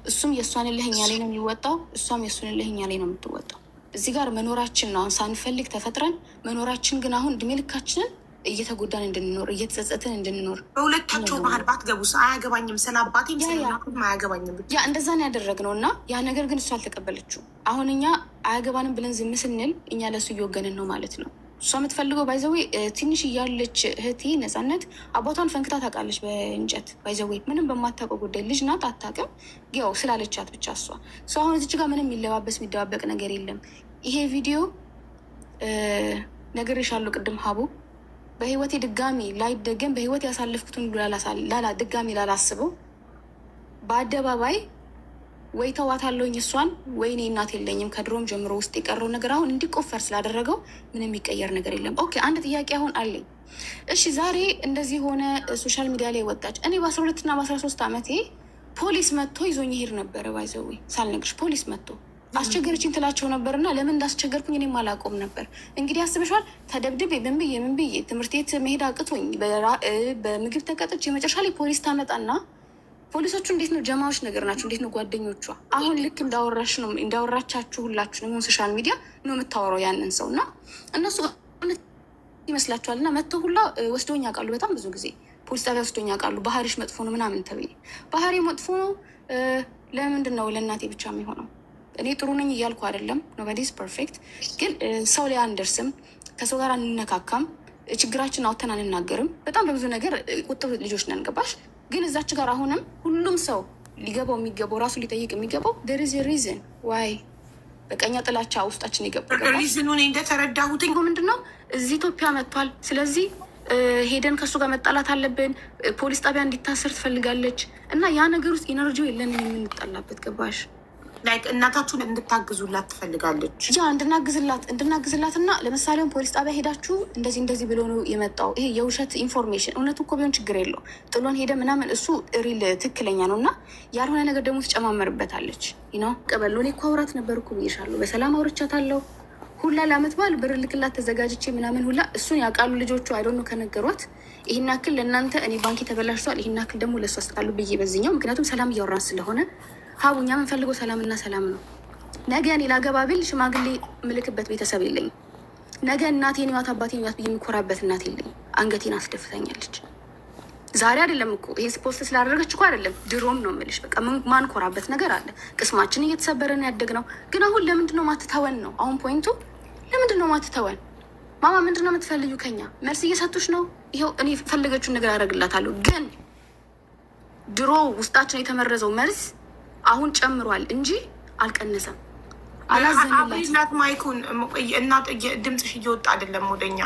እሱም የእሷን እልህ እኛ ላይ ነው የሚወጣው፣ እሷም የእሱን እልህ እኛ ላይ ነው የምትወጣው። እዚህ ጋር መኖራችን ነው አሁን ሳንፈልግ ተፈጥረን መኖራችን ግን አሁን እድሜ ልካችንን እየተጎዳን እንድንኖር እየተጸጸትን እንድንኖር። በሁለታቸው ባህል ባትገቡስ? አያገባኝም ስለ አባቴም አያገባኝም ብቻ እንደዛን ያደረግነው እና ያ ነገር ግን እሱ አልተቀበለችው። አሁን እኛ አያገባንም ብለን ዝም ስንል እኛ ለእሱ እየወገንን ነው ማለት ነው። እሷ የምትፈልገው ባይዘዌ ትንሽ እያለች እህቴ ነፃነት አባቷን ፈንክታ ታውቃለች በእንጨት ባይዘዌ ምንም በማታውቀው ጉዳይ ልጅ ናት አታውቅም። ያው ስላለቻት ብቻ እሷ አሁን እዚች ጋር ምንም የሚደባበቅ ነገር የለም። ይሄ ቪዲዮ ነግሬሻለሁ ቅድም ሀቡ በህይወቴ ድጋሚ ላይደገም በህይወት ያሳለፍኩትን ድጋሚ ላላስበው በአደባባይ ወይ ተዋታለሁኝ እሷን ወይ እኔ እናት የለኝም ከድሮም ጀምሮ ውስጥ የቀረው ነገር አሁን እንዲቆፈር ስላደረገው ምንም የሚቀየር ነገር የለም። ኦኬ አንድ ጥያቄ አሁን አለኝ። እሺ ዛሬ እንደዚህ ሆነ ሶሻል ሚዲያ ላይ ወጣች። እኔ በ12 እና በ13 ዓመቴ ፖሊስ መጥቶ ይዞኝ ይሄድ ነበረ። ባይዘዌ ሳልነግርሽ ፖሊስ መጥቶ አስቸገረችኝ ትላቸው ነበር እና ለምን እንዳስቸገርኩኝ እኔም አላውቀውም ነበር። እንግዲህ አስበሽዋል። ተደብድቤ ምን ብዬ ትምህርት ቤት መሄድ አቅቶኝ በምግብ ተቀጥቼ የመጨረሻ ላይ ፖሊስ ታመጣና ፖሊሶቹ እንዴት ነው ጀማዎች ነገር ናቸው፣ እንዴት ነው ጓደኞቿ። አሁን ልክ እንዳወራቻችሁ ሁላችሁ ነው ሶሻል ሚዲያ ነው የምታወራው ያንን ሰው እና እነሱ ይመስላችኋል እና መጥተው ሁላ ወስዶኝ ያውቃሉ። በጣም ብዙ ጊዜ ፖሊስ ጣቢያ ወስዶኝ ያውቃሉ። ባህሪሽ መጥፎ ነው ምናምን ተብዬ ባህሪ መጥፎ ነው ለምንድን ነው ለእናቴ ብቻ የሚሆነው? እኔ ጥሩ ነኝ እያልኩ አይደለም። ኖቦዲስ ፐርፌክት። ግን ሰው ላይ አንደርስም፣ ከሰው ጋር አንነካካም፣ ችግራችን አውጥተን አንናገርም። በጣም በብዙ ነገር ቁጥብ ልጆች ነን። ገባሽ? ግን እዛች ጋር አሁንም ሁሉም ሰው ሊገባው የሚገባው ራሱ ሊጠይቅ የሚገባው there is a reason why በቀኛ ጥላቻ ውስጣችን የገባው ሪዝኑን እንደተረዳሁት ምንድነው እዚህ ኢትዮጵያ መጥቷል። ስለዚህ ሄደን ከእሱ ጋር መጣላት አለብን። ፖሊስ ጣቢያ እንዲታሰር ትፈልጋለች እና ያ ነገር ውስጥ ኢነርጂው የለንም የምንጣላበት። ገባሽ? ላይክ እናታችሁን እንድታግዙላት ትፈልጋለች። ያ እንድናግዝላት እና ለምሳሌውን ፖሊስ ጣቢያ ሄዳችሁ እንደዚህ ብሎ ነው የመጣው ይሄ የውሸት ኢንፎርሜሽን እውነቱ እኮ ቢሆን ችግር የለው ጥሎን ሄደ ምናምን እሱ ሪል ትክክለኛ ነው እና ያልሆነ ነገር ደግሞ ትጨማመርበታለች ነው ቀበሎ። እኔ እኮ አውራት ነበር እኮ ብዬሻለሁ። በሰላም አውርቻታለሁ ሁላ ለአመት በዓል ብር ልክላት ተዘጋጅቼ ምናምን ሁላ እሱን ያውቃሉ ልጆቹ። አይዶን ነው ከነገሯት ይህን ያክል ለእናንተ እኔ ባንኪ ተበላሽቷል ይህን ያክል ደግሞ ለእሱ አስጣሉ ብዬ በዚኛው ምክንያቱም ሰላም እያወራን ስለሆነ ሀቡ እኛ የምንፈልገው ሰላምና ሰላም ነው። ነገ እኔ ላገባ ብል ሽማግሌ ምልክበት ቤተሰብ የለኝም። ነገ እናቴን ዋት አባቴን ዋት ብዬ የሚኮራበት እናት የለኝ። አንገቴን አስደፍተኛለች። ዛሬ አይደለም እኮ ይሄ ፖስት ስላደረገች እኮ አይደለም፣ ድሮም ነው የምልሽ። በቃ ማንኮራበት ነገር አለ። ቅስማችን እየተሰበረን ያደግነው ግን አሁን ለምንድን ነው ማትተወን ነው አሁን ፖይንቱ። ለምንድን ነው ማትተወን? ማማ ምንድን ነው የምትፈልጊው ከኛ? መልስ እየሰጡሽ ነው። ይኸው እኔ ፈለገችውን ነገር አደርግላታለሁ። ግን ድሮ ውስጣችን የተመረዘው መርዝ አሁን ጨምሯል እንጂ አልቀነሰም። አላዘንላት ማይኩን እና ድምፅሽ እየወጣ አይደለም ወደኛ።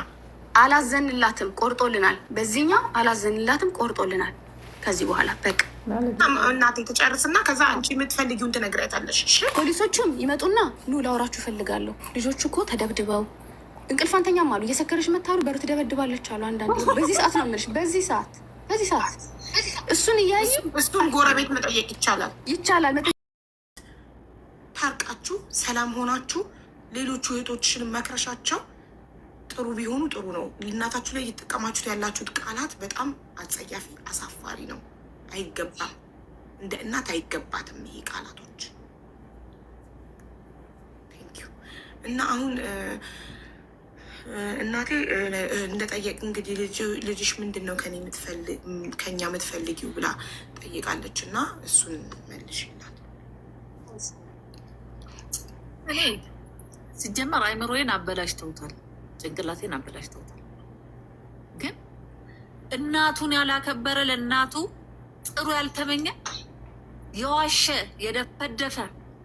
አላዘንላትም፣ ቆርጦልናል። በዚህኛው አላዘንላትም፣ ቆርጦልናል። ከዚህ በኋላ በቃ እናቴ ተጨርስና ከዛ አንቺ የምትፈልጊውን ትነግሪያታለሽ። ፖሊሶቹም ይመጡና ኑ ላውራችሁ እፈልጋለሁ። ልጆቹ እኮ ተደብድበው እንቅልፍ አንተኛም አሉ። እየሰከረሽ መታሉ በር ትደበድባለች አሉ። አንዳንዴ በዚህ ሰዓት ነው የምልሽ፣ በዚህ ሰዓት እሱን እያዩ እሱን ጎረቤት መጠየቅ ይቻላል። ታርቃችሁ ሰላም ሆናችሁ ሌሎቹ እህቶችሽን መክረሻቸው ጥሩ ቢሆኑ ጥሩ ነው። እናታችሁ ላይ እየተጠቀማችሁት ያላችሁት ቃላት በጣም አጸያፊ፣ አሳፋሪ ነው። አይገባም፣ እንደ እናት አይገባትም ይሄ ቃላቶች። እና አሁን እናቴ እንደጠየቅ እንግዲህ ልጅሽ ምንድን ነው ከኛ የምትፈልጊው ብላ ጠይቃለች። እና እሱን መልሽላት። እኔ ሲጀመር አይምሮዬን አበላሽተውታል፣ ጭንቅላቴን አበላሽተውታል። ግን እናቱን ያላከበረ ለእናቱ ጥሩ ያልተመኘ የዋሸ የደፈደፈ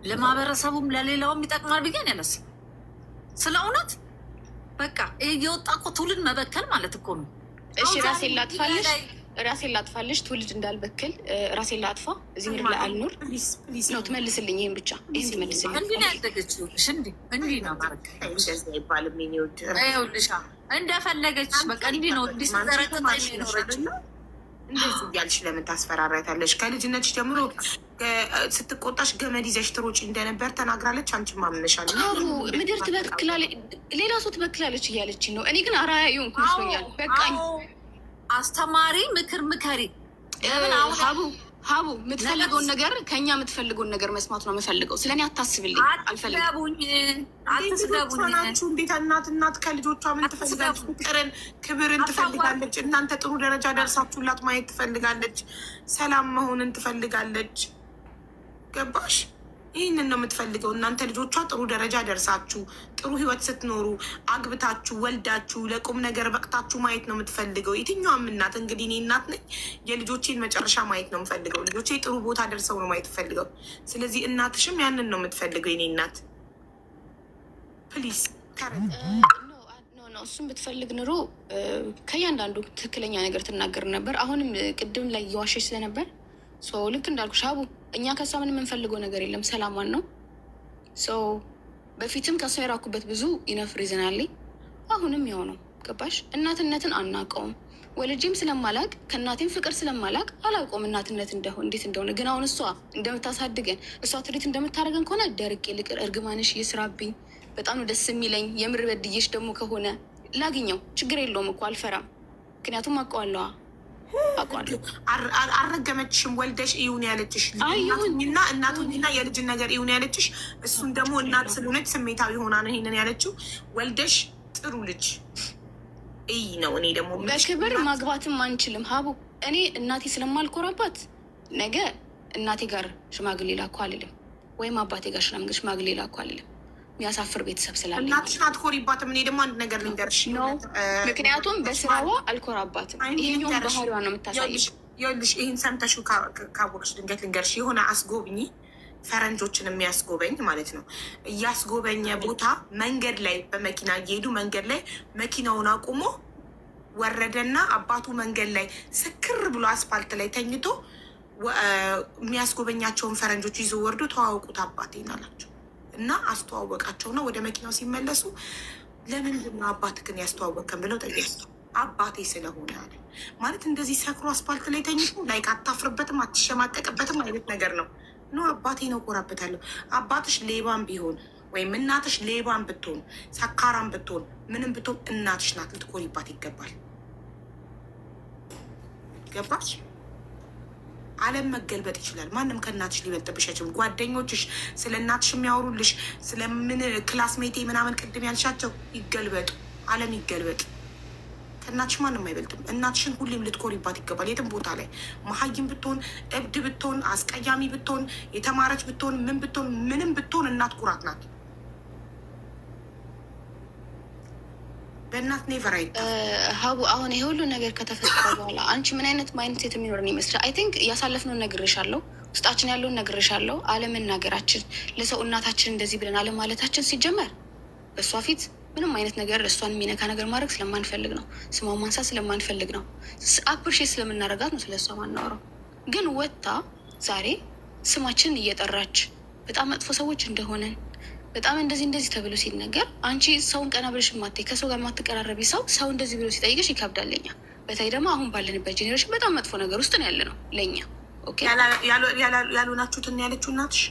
ለማህበረሰቡም ለሌላውም ይጠቅማል ብዬ ነው ያላስብ። ስለ እውነት በቃ እየወጣ እኮ ትውልድ መበከል ማለት እኮ ነው። እሺ ራሴን ላጥፋልሽ፣ ትውልድ እንዳልበክል ራሴን ላጥፋ፣ እዚህ ምድር ላይ አልኖር ነው። ትመልስልኝ፣ ይህን ብቻ ይህን ትመልስልኝ። እንዲህ ነው ያደገችው። እንዲህ ነው ይኸውልሻ፣ እንደፈለገች በቃ እንዲህ ነው እንዲስዘረቅጣ ኖረች። እንደዚህ እያልሽ ለምን ታስፈራሪያታለሽ? ከልጅነትሽ ጀምሮ ስትቆጣሽ ገመድ ይዘሽ ትሮጪ እንደነበር ተናግራለች። አንቺ ማምነሻል። ምድር ትበክላለች፣ ሌላ ሰው ትበክላለች እያለች ነው። እኔ ግን አራያ የሆንኩ መስሎኛል። በቃኝ። አስተማሪ ምክር ምከሪ። ሀቡ የምትፈልገውን ነገር ከኛ የምትፈልገውን ነገር መስማት ነው የምፈልገው። ስለኔ አታስብልኝ፣ አልፈልግም። አትስደቡኝ። እንዴት እናት ከልጆቿ ምን ትፈልጋለች? ፍቅርን፣ ክብርን ትፈልጋለች። እናንተ ጥሩ ደረጃ ደርሳችሁላት ማየት ትፈልጋለች። ሰላም መሆንን ትፈልጋለች። ገባሽ? ይህንን ነው የምትፈልገው። እናንተ ልጆቿ ጥሩ ደረጃ ደርሳችሁ ጥሩ ህይወት ስትኖሩ አግብታችሁ ወልዳችሁ ለቁም ነገር በቅታችሁ ማየት ነው የምትፈልገው። የትኛውም እናት እንግዲህ እኔ እናት ነኝ። የልጆቼን መጨረሻ ማየት ነው የምፈልገው። ልጆቼ ጥሩ ቦታ ደርሰው ነው ማየት ፈልገው። ስለዚህ እናትሽም ያንን ነው የምትፈልገው። የኔ እናት ፕሊዝ እሱም ብትፈልግ ኑሮ ከእያንዳንዱ ትክክለኛ ነገር ትናገር ነበር። አሁንም ቅድም ላይ እየዋሸች ስለነበር ልክ እንዳልኩሽ ሀቡ እኛ ከሷ ምን የምንፈልገው ነገር የለም፣ ሰላሟን ነው። በፊትም ከሷ የራኩበት ብዙ ኢነፍ ሪዝን አለኝ። አሁንም ያው ነው። ገባሽ? እናትነትን አናውቀውም። ወልጄም ስለማላቅ ከእናቴም ፍቅር ስለማላቅ አላውቀውም እናትነት እንዴት እንደሆነ። ግን አሁን እሷ እንደምታሳድገን እሷ ትሪት እንደምታደርገን ከሆነ ደርቄ ልቅር፣ እርግማንሽ ይስራብኝ። በጣም ነው ደስ የሚለኝ። የምር በድዬሽ ደግሞ ከሆነ ላግኘው፣ ችግር የለውም እኮ አልፈራም። ምክንያቱም አውቀዋለሁ። አልረገመችሽም። ወልደሽ ይሁን ያለችሽ እና እናቱኝና የልጅን ነገር ይሁን ያለችሽ። እሱም ደግሞ እናት ስለሆነች ስሜታዊ ሆና ነው ይሄንን ያለችው። ወልደሽ ጥሩ ልጅ እይ ነው። እኔ ደግሞ በክብር ማግባትም አንችልም ሀቡ። እኔ እናቴ ስለማልኮራባት ነገ እናቴ ጋር ሽማግሌ ላኩ አልልም፣ ወይም አባቴ ጋር ሽማግሌ ላኩ አልልም። የሚያሳፍር ቤተሰብ ስላለ እናትሽን አትኮሪባትም። እኔ ደግሞ አንድ ነገር ልንገርሽ፣ ምክንያቱም በስራዋ አልኮራባትም። ይሄኛውን ባህሪዋ ነው የምታሳይሽ። ይኸውልሽ ይህን ሰምተሽው ካወቅሽ ድንገት ልንገርሽ፣ የሆነ አስጎብኚ ፈረንጆችን የሚያስጎበኝ ማለት ነው እያስጎበኘ ቦታ መንገድ ላይ በመኪና እየሄዱ መንገድ ላይ መኪናውን አቁሞ ወረደና አባቱ መንገድ ላይ ስክር ብሎ አስፋልት ላይ ተኝቶ የሚያስጎበኛቸውን ፈረንጆች ይዞ ወርዶ ተዋወቁት አባቴን አላቸው። እና አስተዋወቃቸውና ወደ መኪናው ሲመለሱ ለምንድን ነው አባትህን ያስተዋወቅከን ብለው ጠየቁ። አባቴ ስለሆነ አለ። ማለት እንደዚህ ሰክሮ አስፓልት ላይ ተኝቶ ላይክ አታፍርበትም፣ አትሸማቀቅበትም አይነት ነገር ነው። ኖ አባቴ ነው፣ እኮራበታለሁ። አባትሽ ሌባን ቢሆን ወይም እናትሽ ሌባን ብትሆን ሰካራን ብትሆን ምንም ብትሆን እናትሽ ናት፣ ልትኮሪባት ይገባል። ገባች? ዓለም መገልበጥ ይችላል። ማንም ከእናትሽ ሊበልጥብሽ አይችልም። ጓደኞችሽ ስለ እናትሽ የሚያወሩልሽ ስለምን ክላስሜቴ ምናምን ቅድም ያልሻቸው ይገልበጡ፣ ዓለም ይገልበጥ። ከእናትሽ ማንም አይበልጥም። እናትሽን ሁሌም ልትኮሪባት ይገባል። የትም ቦታ ላይ መሀይም ብትሆን፣ እብድ ብትሆን፣ አስቀያሚ ብትሆን፣ የተማረች ብትሆን፣ ምን ብትሆን፣ ምንም ብትሆን እናት ኩራት ናት። በእናት ኔቨር አይ ሀቡ አሁን ይሄ ሁሉ ነገር ከተፈጠረ በኋላ አንቺ ምን አይነት ማይንድሴት የሚኖርን ይመስላል? አይ ቲንክ ያሳለፍነውን ነግሬሻለሁ፣ ውስጣችን ያለውን ነግሬሻለሁ። አለመናገራችን፣ ለሰው እናታችን እንደዚህ ብለን አለማለታችን ሲጀመር በእሷ ፊት ምንም አይነት ነገር እሷን የሚነካ ነገር ማድረግ ስለማንፈልግ ነው። ስሟን ማንሳት ስለማንፈልግ ነው። አፕሪሼት ስለምናደርጋት ነው ስለ እሷ ማናወራው። ግን ወጥታ ዛሬ ስማችንን እየጠራች በጣም መጥፎ ሰዎች እንደሆነን በጣም እንደዚህ ተብሎ ሲነገር አንቺ ሰውን ቀና ብለሽ ማታይ ከሰው ጋር ማትቀራረቢ ሰው እንደዚህ ብሎ ሲጠይቅሽ ይከብዳለኛ። በተለይ ደግሞ አሁን ባለንበት ጄኔሬሽን በጣም መጥፎ ነገር ውስጥ ነው ያለ ነው ለእኛ። ያልሆናችሁትን ያለችው እናትሽ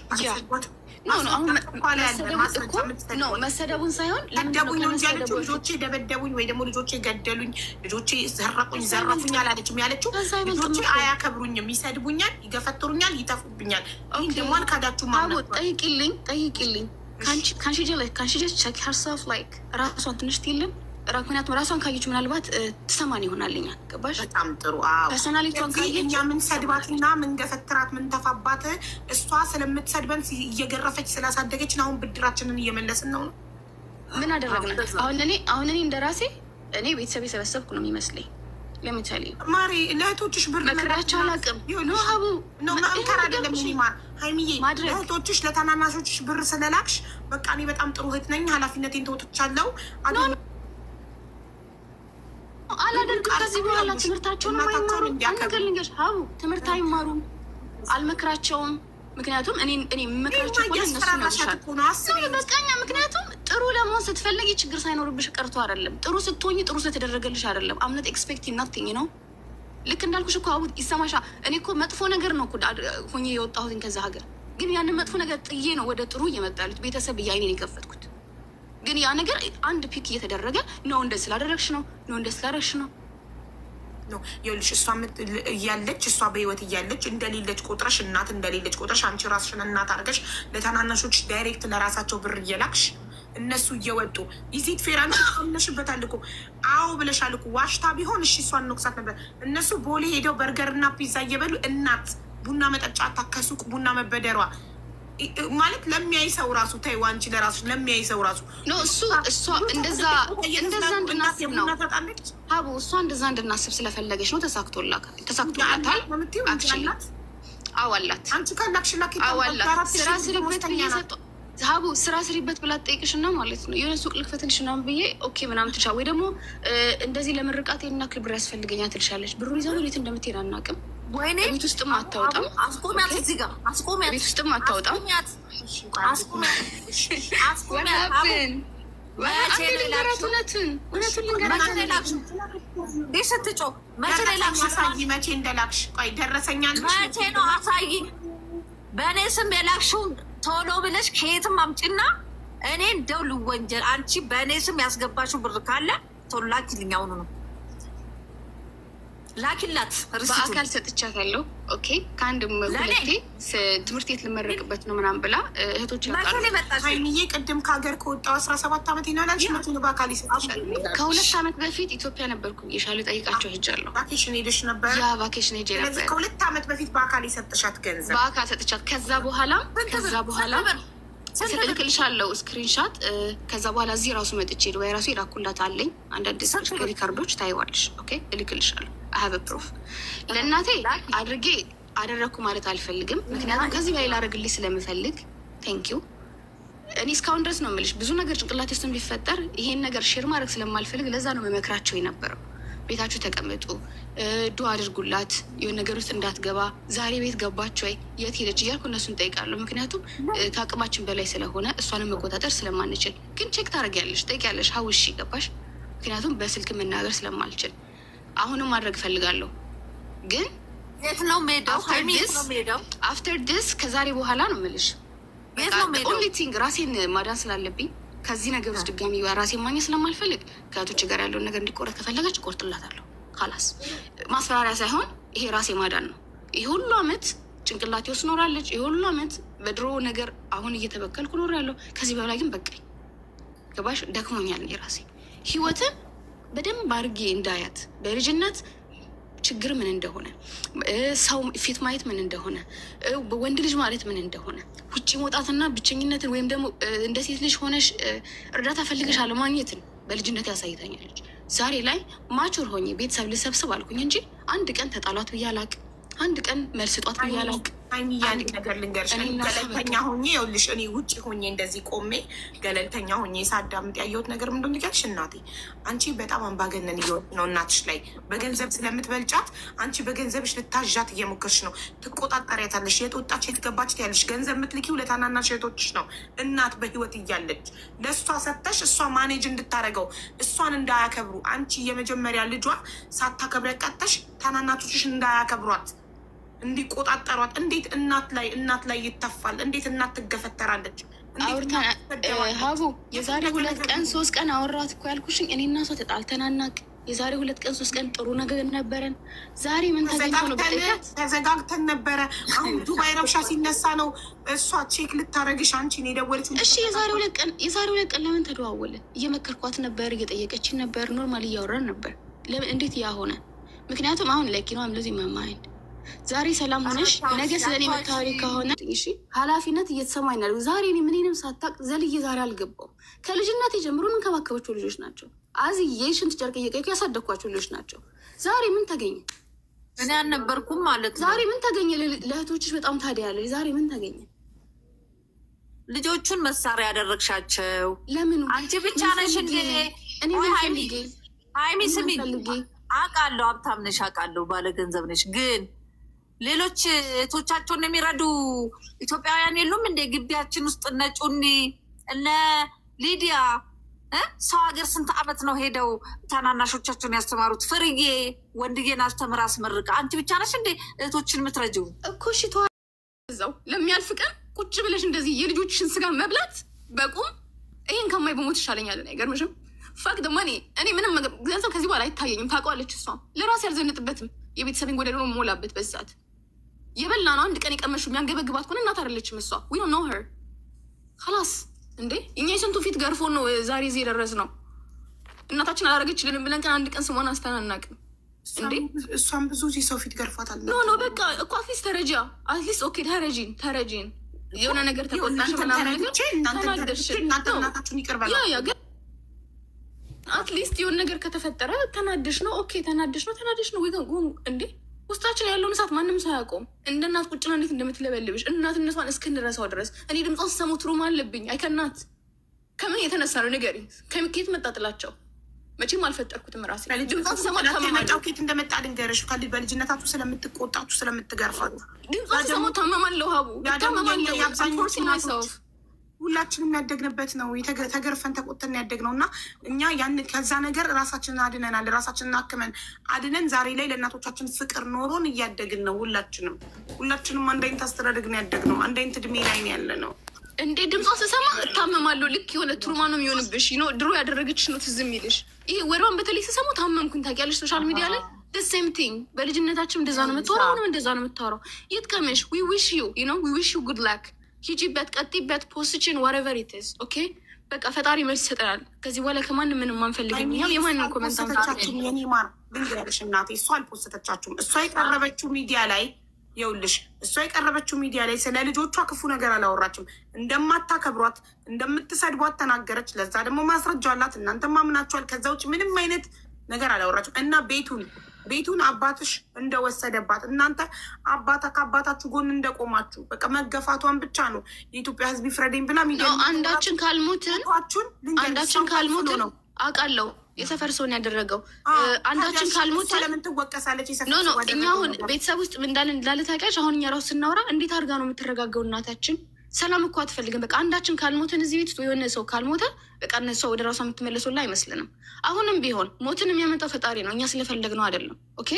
መሰደቡን ሳይሆን ደቡኝ እንጂ ያለችው ልጆቼ ደበደቡኝ ወይ ደግሞ ልጆቼ ገደሉኝ፣ ልጆቼ ዘረፉኝ አላለችም። ያለችው ልጆቼ አያከብሩኝም፣ ይሰድቡኛል፣ ይገፈትሩኛል፣ ይተፉብኛል። ይህን ደግሞ አልካዳችሁ ማለት ጠይቂልኝ ካንሺጀስ ቸክ ሀርሰልፍ ላይክ ራሷን ትንሽ ትይልን። ምክንያቱም ራሷን ካየች ምናልባት ትሰማን ይሆናልኛ። ገባሽ? በጣም ጥሩ። ፐርሶናሊቲዋን ካየች እኛ ምን ሰድባትና ምን ገፈትራት ምን ተፋባት፣ እሷ ስለምትሰድበን እየገረፈች ስላሳደገችን አሁን ብድራችንን እየመለስን ነው። ምን አደረግን? አሁን እኔ እንደ ራሴ እኔ ቤተሰብ የሰበሰብኩ ነው የሚመስለኝ። ለምሳሌ ማሪ ለእህቶችሽ ብር መክራቸው አላውቅም። ኖ ሀቡ መምከር አይደለም ማር ሀይሚዬ፣ ለእህቶችሽ ለታናናሾችሽ ብር ስለላክሽ በቃ እኔ በጣም ጥሩ እህት ነኝ፣ ኃላፊነቴን ተወጥቻለሁ አላደርግም። ከዚህ በኋላ ትምህርታቸውን አይማሩ ነገር ልንገርሽ ሀቡ፣ ትምህርት አይማሩም፣ አልመክራቸውም። ምክንያቱም እኔ የምመክራቸው ሆነ እነሱ ይሻል በቃኛ። ምክንያቱም ጥሩ ለመሆን ስትፈለጊ ችግር ሳይኖርብሽ ቀርቶ አይደለም። ጥሩ ስትሆኝ ጥሩ ስለተደረገልሽ አይደለም። አምነት ኤክስፔክት ናትኝ ነው። ልክ እንዳልኩሽ እኮ አቡ ይሰማሻ። እኔ እኮ መጥፎ ነገር ነው ሆኜ የወጣሁትኝ ከዛ ሀገር። ግን ያንን መጥፎ ነገር ጥዬ ነው ወደ ጥሩ እየመጣሉት ቤተሰብ እያይኔን የከፈትኩት። ግን ያ ነገር አንድ ፒክ እየተደረገ ነው። እንደዚህ ስላደረግሽ ነው እንደዚህ ስላደረግሽ ነው ይኸውልሽ እሷ እያለች እሷ በህይወት እያለች እንደሌለች ቆጥረሽ እናት እንደሌለች ቆጥረሽ አንቺ ራስሽን እናት አድርገሽ ለታናናሾች ዳይሬክት ለራሳቸው ብር እየላክሽ እነሱ እየወጡ ይዚት ፌር አንቺ ታምነሽበታል እኮ አዎ ብለሻል እኮ ዋሽታ ቢሆን እሺ እሷን ነቅሳት ነበር። እነሱ ቦሌ ሄደው በርገርና ፒዛ እየበሉ እናት ቡና መጠጫ ከሱቅ ቡና መበደሯ ማለት ለሚያይ ሰው ራሱ ተይው አንቺ ለራሱ ለሚያይ ሰው ራሱ እሷ እንደዛ እንድናስብ ነው ሀቡ። እሷ እንደዛ እንድናስብ ስለፈለገች ነው። ተሳክቶላታል። አዋላት አንቺ ካላክሽላክ አዋላት ስራ ስሪበት እየሰጡ ሀቡ ስራ ስሪበት ብላ ትጠይቅሽ እና ማለት ነው የሆነ ሱቅ ልክፈትልሽ ምናምን ብዬ ኦኬ ምናምን ትልሻ ወይ ደግሞ እንደዚህ ለምርቃት የናክል ብር ያስፈልገኛል ትልሻለች። ብሩ ይዛ ቤት እንደምትሄድ አናውቅም። ቤት ውስጥም አታወጣም። ቤት ውስጥም አታወጣም። መቼ እንደላክሽ ቆይ ደረሰኛል። መቼ ነው አሳይ። በእኔ ስም የላክሽውን ቶሎ ብለሽ ከየትም አምጪና እኔ እንደው ልወንጀል። አንቺ በእኔ ስም ያስገባሽው ብር ካለ ቶሎ ላኪልኝ። አሁኑ ነው ላኪላት። በአካል ሰጥቻታለሁ። ኦኬ ከአንድ ሁለቴ ትምህርት ቤት ልመረቅበት ነው ምናምን ብላ እህቶች ሀይሚዬ ቅድም ከሀገር ከወጣሁ 17 ዓመት ይናላች መቶ በአካል ይሰጥሻል። ከ2 ዓመት በፊት ኢትዮጵያ ነበርኩ የሻሉ ጠይቃቸው ሄጃለሁ። ቫኬሽን ሄደሽ ነበር? ያ ቫኬሽን ሄጄ ነበር። ከ2 ዓመት በፊት በአካል የሰጥሻት ገንዘብ በአካል ሰጥቻት ከዛ በኋላ ስልክልሻለሁ ስክሪንሻት። ከዛ በኋላ እዚህ ራሱ መጥቼ ወይ ራሱ የላኩላት አለኝ አንዳንድ ሪካርዶች ታይዋለሽ። ኦኬ እልክልሻለሁ። አሀበ ፕሮፍ ለእናቴ አድርጌ አደረግኩ ማለት አልፈልግም። ምክንያቱም ከዚህ በላይ ላደርግልኝ ስለምፈልግ ቴንኪው። እኔ እስካሁን ድረስ ነው የምልሽ ብዙ ነገር ጭንቅላቴ ውስጥ ቢፈጠር ይሄን ነገር ሼር ማድረግ ስለማልፈልግ ለዛ ነው መመክራቸው የነበረው። ቤታችሁ ተቀመጡ፣ ዱዓ አድርጉላት፣ የሆነ ነገር ውስጥ እንዳትገባ። ዛሬ ቤት ገባች ወይ የት ሄደች እያልኩ እነሱን ጠይቃለሁ። ምክንያቱም ከአቅማችን በላይ ስለሆነ እሷንም መቆጣጠር ስለማንችል፣ ግን ቼክ ታደርጊያለሽ፣ ጠይቂያለሽ። ሀውሺ ገባሽ? ምክንያቱም በስልክ መናገር ስለማልችል አሁንም ማድረግ እፈልጋለሁ። ግን የት ነው ሜዳው? አፍተር ዲስ ከዛሬ በኋላ ነው የምልሽ። ኦንሊ ቲንግ ራሴን ማዳን ስላለብኝ ከዚህ ነገር ውስጥ ድጋሚ ራሴን ማግኘት ስለማልፈልግ ከእህቶቼ ጋር ያለውን ነገር እንዲቆረጥ ከፈለገች እቆርጥላታለሁ። ካላስ ማስፈራሪያ ሳይሆን ይሄ ራሴ ማዳን ነው። ይሄ ሁሉ አመት ጭንቅላቴ ውስጥ ኖራለች። ይሄ ሁሉ አመት በድሮ ነገር አሁን እየተበከልኩ ኖር ያለው። ከዚህ በላይ ግን በቃኝ። ገባሽ? ደክሞኛል። የራሴ ህይወትን በደንብ አድርጌ እንዳያት በልጅነት ችግር ምን እንደሆነ፣ ሰው ፊት ማየት ምን እንደሆነ፣ ወንድ ልጅ ማለት ምን እንደሆነ፣ ውጭ መውጣትና ብቸኝነትን ወይም ደግሞ እንደ ሴት ልጅ ሆነሽ እርዳታ ፈልገሽ አለማግኘትን በልጅነት ያሳይታኛለች። ዛሬ ላይ ማቹር ሆኜ ቤተሰብ ልሰብስብ አልኩኝ እንጂ አንድ ቀን ተጣሏት ብዬ አላቅም። አንድ ቀን መልስ ጧት ብዬ አላቅም። አንድ ነገር ልንገርሽ፣ ገለልተኛ ሆኜ ይኸውልሽ፣ እኔ ውጭ ሆኜ እንደዚህ ቆሜ ገለልተኛ ሆኜ ሳዳምጥ ያየሁት ነገር ምንድን ነው ልንገርሽ? እናቴ አንቺ በጣም አምባገነን እየሆንሽ ነው። እናትሽ ላይ በገንዘብ ስለምትበልጫት አንቺ በገንዘብሽ ልታዣት እየሞከርሽ ነው። ትቆጣጠሪያታለሽ። የት ወጣች የት ገባች ያለሽ ገንዘብ የምትልኪው ለታናናሽ እህቶችሽ ነው። እናት በህይወት እያለች ለእሷ ሰጥተሽ እሷ ማኔጅ እንድታደርገው እሷን እንዳያከብሩ አንቺ የመጀመሪያ ልጇ ሳታከብሪ ቀጥተሽ ታናናቶችሽ እንዳያከብሯት እንዲቆጣጠሯት። እንዴት እናት ላይ ይተፋል? እንዴት እናት ትገፈተራለች? ሀቡ የዛሬ 2 ቀን 3 ቀን አወራት እኮ ያልኩሽኝ። እኔ እና እሷ ተጣልተን አናውቅ። የዛሬ 2 ቀን 3 ቀን ጥሩ ነገር ነበረን። ዛሬ ምን ተገኝቶ ነው? ተዘጋግተን ነበረ። አሁን ዱባይ ረብሻ ሲነሳ ነው እሷ ቼክ ልታረግሽ አንቺን የደወለችው። እሺ የዛሬ 2 ቀን ለምን ተደዋወልን? እየመከርኳት ነበር፣ እየጠየቀችን ነበር፣ ኖርማል እያወራን ነበር። ለምን እንዴት ያ ሆነ? ምክንያቱም አሁን ለኪኖ አምለዚ መማይንድ ዛሬ ሰላም ሆነሽ ነገ ስለኔ መታወሪ ከሆነ እሺ ኃላፊነት እየተሰማኝ ነው። ዛሬ እኔ ምንም ሳታቅ ዘልዬ ዛሬ አልገባው። ከልጅነት ጀምሮ የምንከባከባቸው ልጆች ናቸው። አዝዬ ሽንት ጨርቅ እየቀየኩ ያሳደግኳቸው ልጆች ናቸው። ዛሬ ምን ተገኘ? እኔ አልነበርኩም ማለት ነው። ዛሬ ምን ተገኘ? ለእህቶችሽ በጣም ታዲያ ያለ ዛሬ ምን ተገኘ? ልጆቹን መሳሪያ ያደረግሻቸው ለምን? አንቺ ብቻ ነሽ እንዴ? እኔ ሀይሚ ስሚ፣ አውቃለሁ ሀብታም ነሽ፣ አውቃለሁ ባለ ገንዘብ ነሽ። ግን ሌሎች እህቶቻቸውን የሚረዱ ኢትዮጵያውያን የሉም እንደ ግቢያችን ውስጥ እነ ጩኒ እነ ሊዲያ ሰው ሀገር ስንት ዓመት ነው ሄደው ታናናሾቻቸውን ያስተማሩት? ፍርዬ ወንድዬን አስተምራ አስመርቃ። አንቺ ብቻ ነሽ እንዴ እህቶችን የምትረጂው? እኮ እሺ ተዋዛው ለሚያልፍ ቀን ቁጭ ብለሽ እንደዚህ የልጆችሽን ስጋ መብላት በቁም ይሄን ከማይ በሞት ይሻለኛል። አይገርምሽም? ፋክ ደማኔ እኔ ምንም ገንዘብ ከዚህ በኋላ አይታየኝም። ታውቀዋለች እሷም ለራሴ ያልዘንጥበትም የቤተሰብን ጎደሎ ነው ሞላበት በዛት የበላ ነው። አንድ ቀን የቀመሹ የሚያንገበግባት ከሆነ እናት አይደለችም እሷ። ዊ ዶንት ኖ ሄር ኸላስ። እንዴ እኛ የስንቱ ፊት ገርፎ ነው ዛሬ እዚህ የደረስ ነው። እናታችን አላረገችልንም ብለን ቀን አንድ ቀን ስሟን አስተናናቅም እንዴ? እሷም ብዙ ዚህ ሰው ፊት ገርፏታል። ኖ በቃ እኮ አትሊስት ተረጂያ አትሊስት ኦኬ ተረጂን የሆነ ነገር ተቆጣሽ ምናምን ነገር ተናገርሽ እናታችሁን ይቀርባል ያ ግን አትሊስት የሆነ ነገር ከተፈጠረ ተናደሽ ነው ኦኬ ተናደሽ ነው ወይ ግን እንዴ ውስጣችን ያለውን እሳት ማንም ሰው አያውቀውም። እንደ እናት ቁጭና እንዴት እንደምትለበልብሽ እናትነቷን እስክንረሳው ድረስ እኔ ድምጿን ስሰሙ ትሩማ አለብኝ። አይከናት ከምን የተነሳ ነው ንገሪኝ። ከየት መጣ ጥላቸው? መቼም አልፈጠርኩትም ራሴ። ድምጿን ስሰማ ታመማለሁ። ከየት እንደመጣ ልንገርሽ። በልጅነታችሁ ስለምትቆጣችሁ ስለምትገርፋቱ ድምጿን ስሰማ ታመማለሁ። ሀቡ ታመማለሁ። ሁላችንም ያደግንበት ነው። ተገርፈን ተቆጥተን ያደግነው እና እኛ ያን ከዛ ነገር ራሳችንን አድነናል። ራሳችንን አክመን አድነን ዛሬ ላይ ለእናቶቻችን ፍቅር ኖሮን እያደግን ነው። ሁላችንም አንድ አይነት አስተዳደግን ያደግነው አንድ አይነት እድሜ ላይ ያለ ነው። እንዴ ድምጿ ስሰማ እታመማለሁ። ልክ የሆነ ትሩማ ነው የሚሆንብሽ። ድሮ ያደረገችሽ ነው ትዝ የሚልሽ። ይሄ ወሬዋን በተለይ ስሰሙ ታመምኩኝ። ታውቂያለሽ ሶሻል ሚዲያ ላይ ሴም ቲንግ በልጅነታችን እንደዛ ነው የምታወራው። አሁንም እንደዛ ነው የምታወራው። የትቀመሽ ዊ ዊሽ ዩ ጉድ ላክ ሂጂበት፣ ቀጥይበት፣ ፖስችን ወረቨር ኢትስ ኦኬ። በቃ ፈጣሪ መልስ ይሰጠናል። ከዚህ በኋላ ከማንም ምንም አንፈልግም። እኛም የማንም ኮመንት አንፈልግም። የኔ ማር ድንገርሽ እናቴ እሷ አልፖስተቻችሁም። እሷ የቀረበችው ሚዲያ ላይ ይኸውልሽ፣ እሷ የቀረበችው ሚዲያ ላይ ስለ ልጆቿ ክፉ ነገር አላወራችም። እንደማታከብሯት እንደምትሰድቧት ተናገረች። ለዛ ደግሞ ማስረጃ አላት። እናንተ ማምናችኋል። ከዛ ውጭ ምንም አይነት ነገር አላወራችም እና ቤቱን አባትሽ እንደወሰደባት እናንተ ከአባታችሁ ጎን እንደቆማችሁ በቃ መገፋቷን ብቻ ነው የኢትዮጵያ ሕዝብ ይፍረደኝ ብላ አንዳችን ካልሞትን ነው አውቃለሁ። የሰፈር ሰውን ያደረገው አንዳችን ካልሞትን ለምን ትወቀሳለች? እኛ አሁን ቤተሰብ ውስጥ እንዳለ ታውቂያለሽ። አሁን እኛ ራሱ ስናወራ እንዴት አድርጋ ነው የምትረጋገው እናታችን? ሰላም እኮ አትፈልግም። በቃ አንዳችን ካልሞትን እዚህ ቤት የሆነ ሰው ካልሞተ በቃ እነሷ ወደ ራሷ የምትመለሱላ አይመስልንም። አሁንም ቢሆን ሞትን የሚያመጣው ፈጣሪ ነው፣ እኛ ስለፈለግነው አይደለም። ኦኬ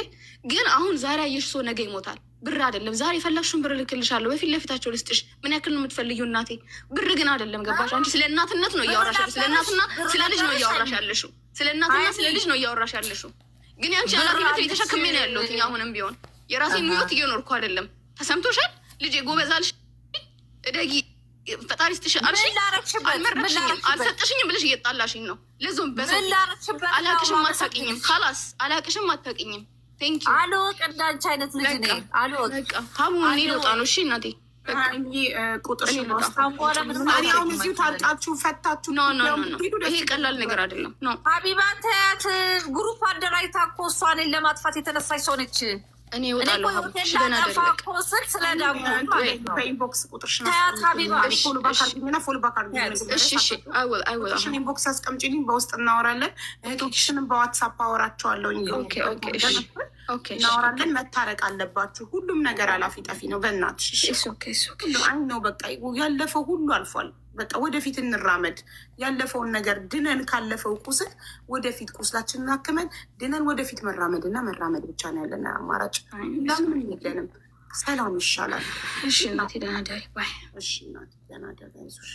ግን አሁን ዛሬ አየሽ ሰው ነገ ይሞታል። ብር አይደለም ዛሬ የፈለግሽውን ብር ልክልሻለሁ፣ በፊት ለፊታቸው ልስጥሽ። ምን ያክል ነው የምትፈልጊው እናቴ? ብር ግን አይደለም። ገባሽ? አንቺ ስለ እናትነት ነው እያወራሽ ያለሽው፣ ስለ እናትና ስለ ልጅ ነው እያወራሽ ያለሽው፣ ስለ እናትና ስለ ልጅ ነው እያወራሽ ያለሽው። ግን ያንቺ ኃላፊነት የተሸክሜ ነው ያለሁት አሁንም ቢሆን የራሴን ህይወት እየኖርኩ አይደለም። ተሰምቶሻል? ልጄ ጎበዛልሽ እደጊ ፈጣሪ ስትሽ አልሽ አልመረቅሽኝም አልሰጠሽኝም ብለሽ እየጣላሽኝ ነው። ለዞም በሰው አላቅሽም አታውቂኝም። ካላስ አላቅሽም አታውቂኝም። ቴንኪ አልወቅ እንዳንቺ አይነት ልጅ ነኝ። አልወቅ ታሙ እኔ ልወጣ ነው። እሺ እናቴ ቁጥርሽን እዚሁ ታጣችሁ ፈታችሁ። ይሄ ቀላል ነገር አይደለም። ሀቢባ ተያት። ግሩፕ አደራጅታ እኮ እሷ እኔን ለማጥፋት የተነሳች ሰው ነች። እኔ እወጣለሁ። ስል ስለዳጉ በኢንቦክስ ቁጥርሽን ኢንቦክስ አስቀምጪልኝ፣ በውስጥ እናወራለን። እህቶችሽንም በዋትሳፕ አወራቸዋለሁ። እናወራለን። መታረቅ አለባችሁ። ሁሉም ነገር አላፊ ጠፊ ነው። በእናትሽ አይ ነው በቃ ያለፈው ሁሉ አልፏል። በቃ ወደፊት እንራመድ። ያለፈውን ነገር ድነን ካለፈው ቁስል ወደፊት ቁስላችንን አክመን ድነን ወደፊት መራመድ እና መራመድ ብቻ ነው ያለን አማራጭ። ለምንም የለንም። ሰላም ይሻላል። እሺ እናቴ ደህና ደሪ ባይ። እሺ እናቴ ደህና ደሪ። አይዞሽ።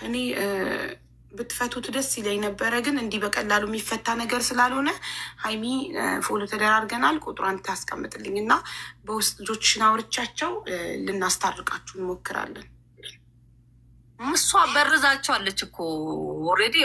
እኔ ብትፈቱት ደስ ይለኝ ነበረ፣ ግን እንዲህ በቀላሉ የሚፈታ ነገር ስላልሆነ ሀይሚ ፎሎ ተደራርገናል። ቁጥሯን ታስቀምጥልኝ እና በውስጥ ልጆችሽን አውርቻቸው ልናስታርቃችሁ እንሞክራለን። እሷ በርዛቸዋለች እኮ ኦልሬዲ።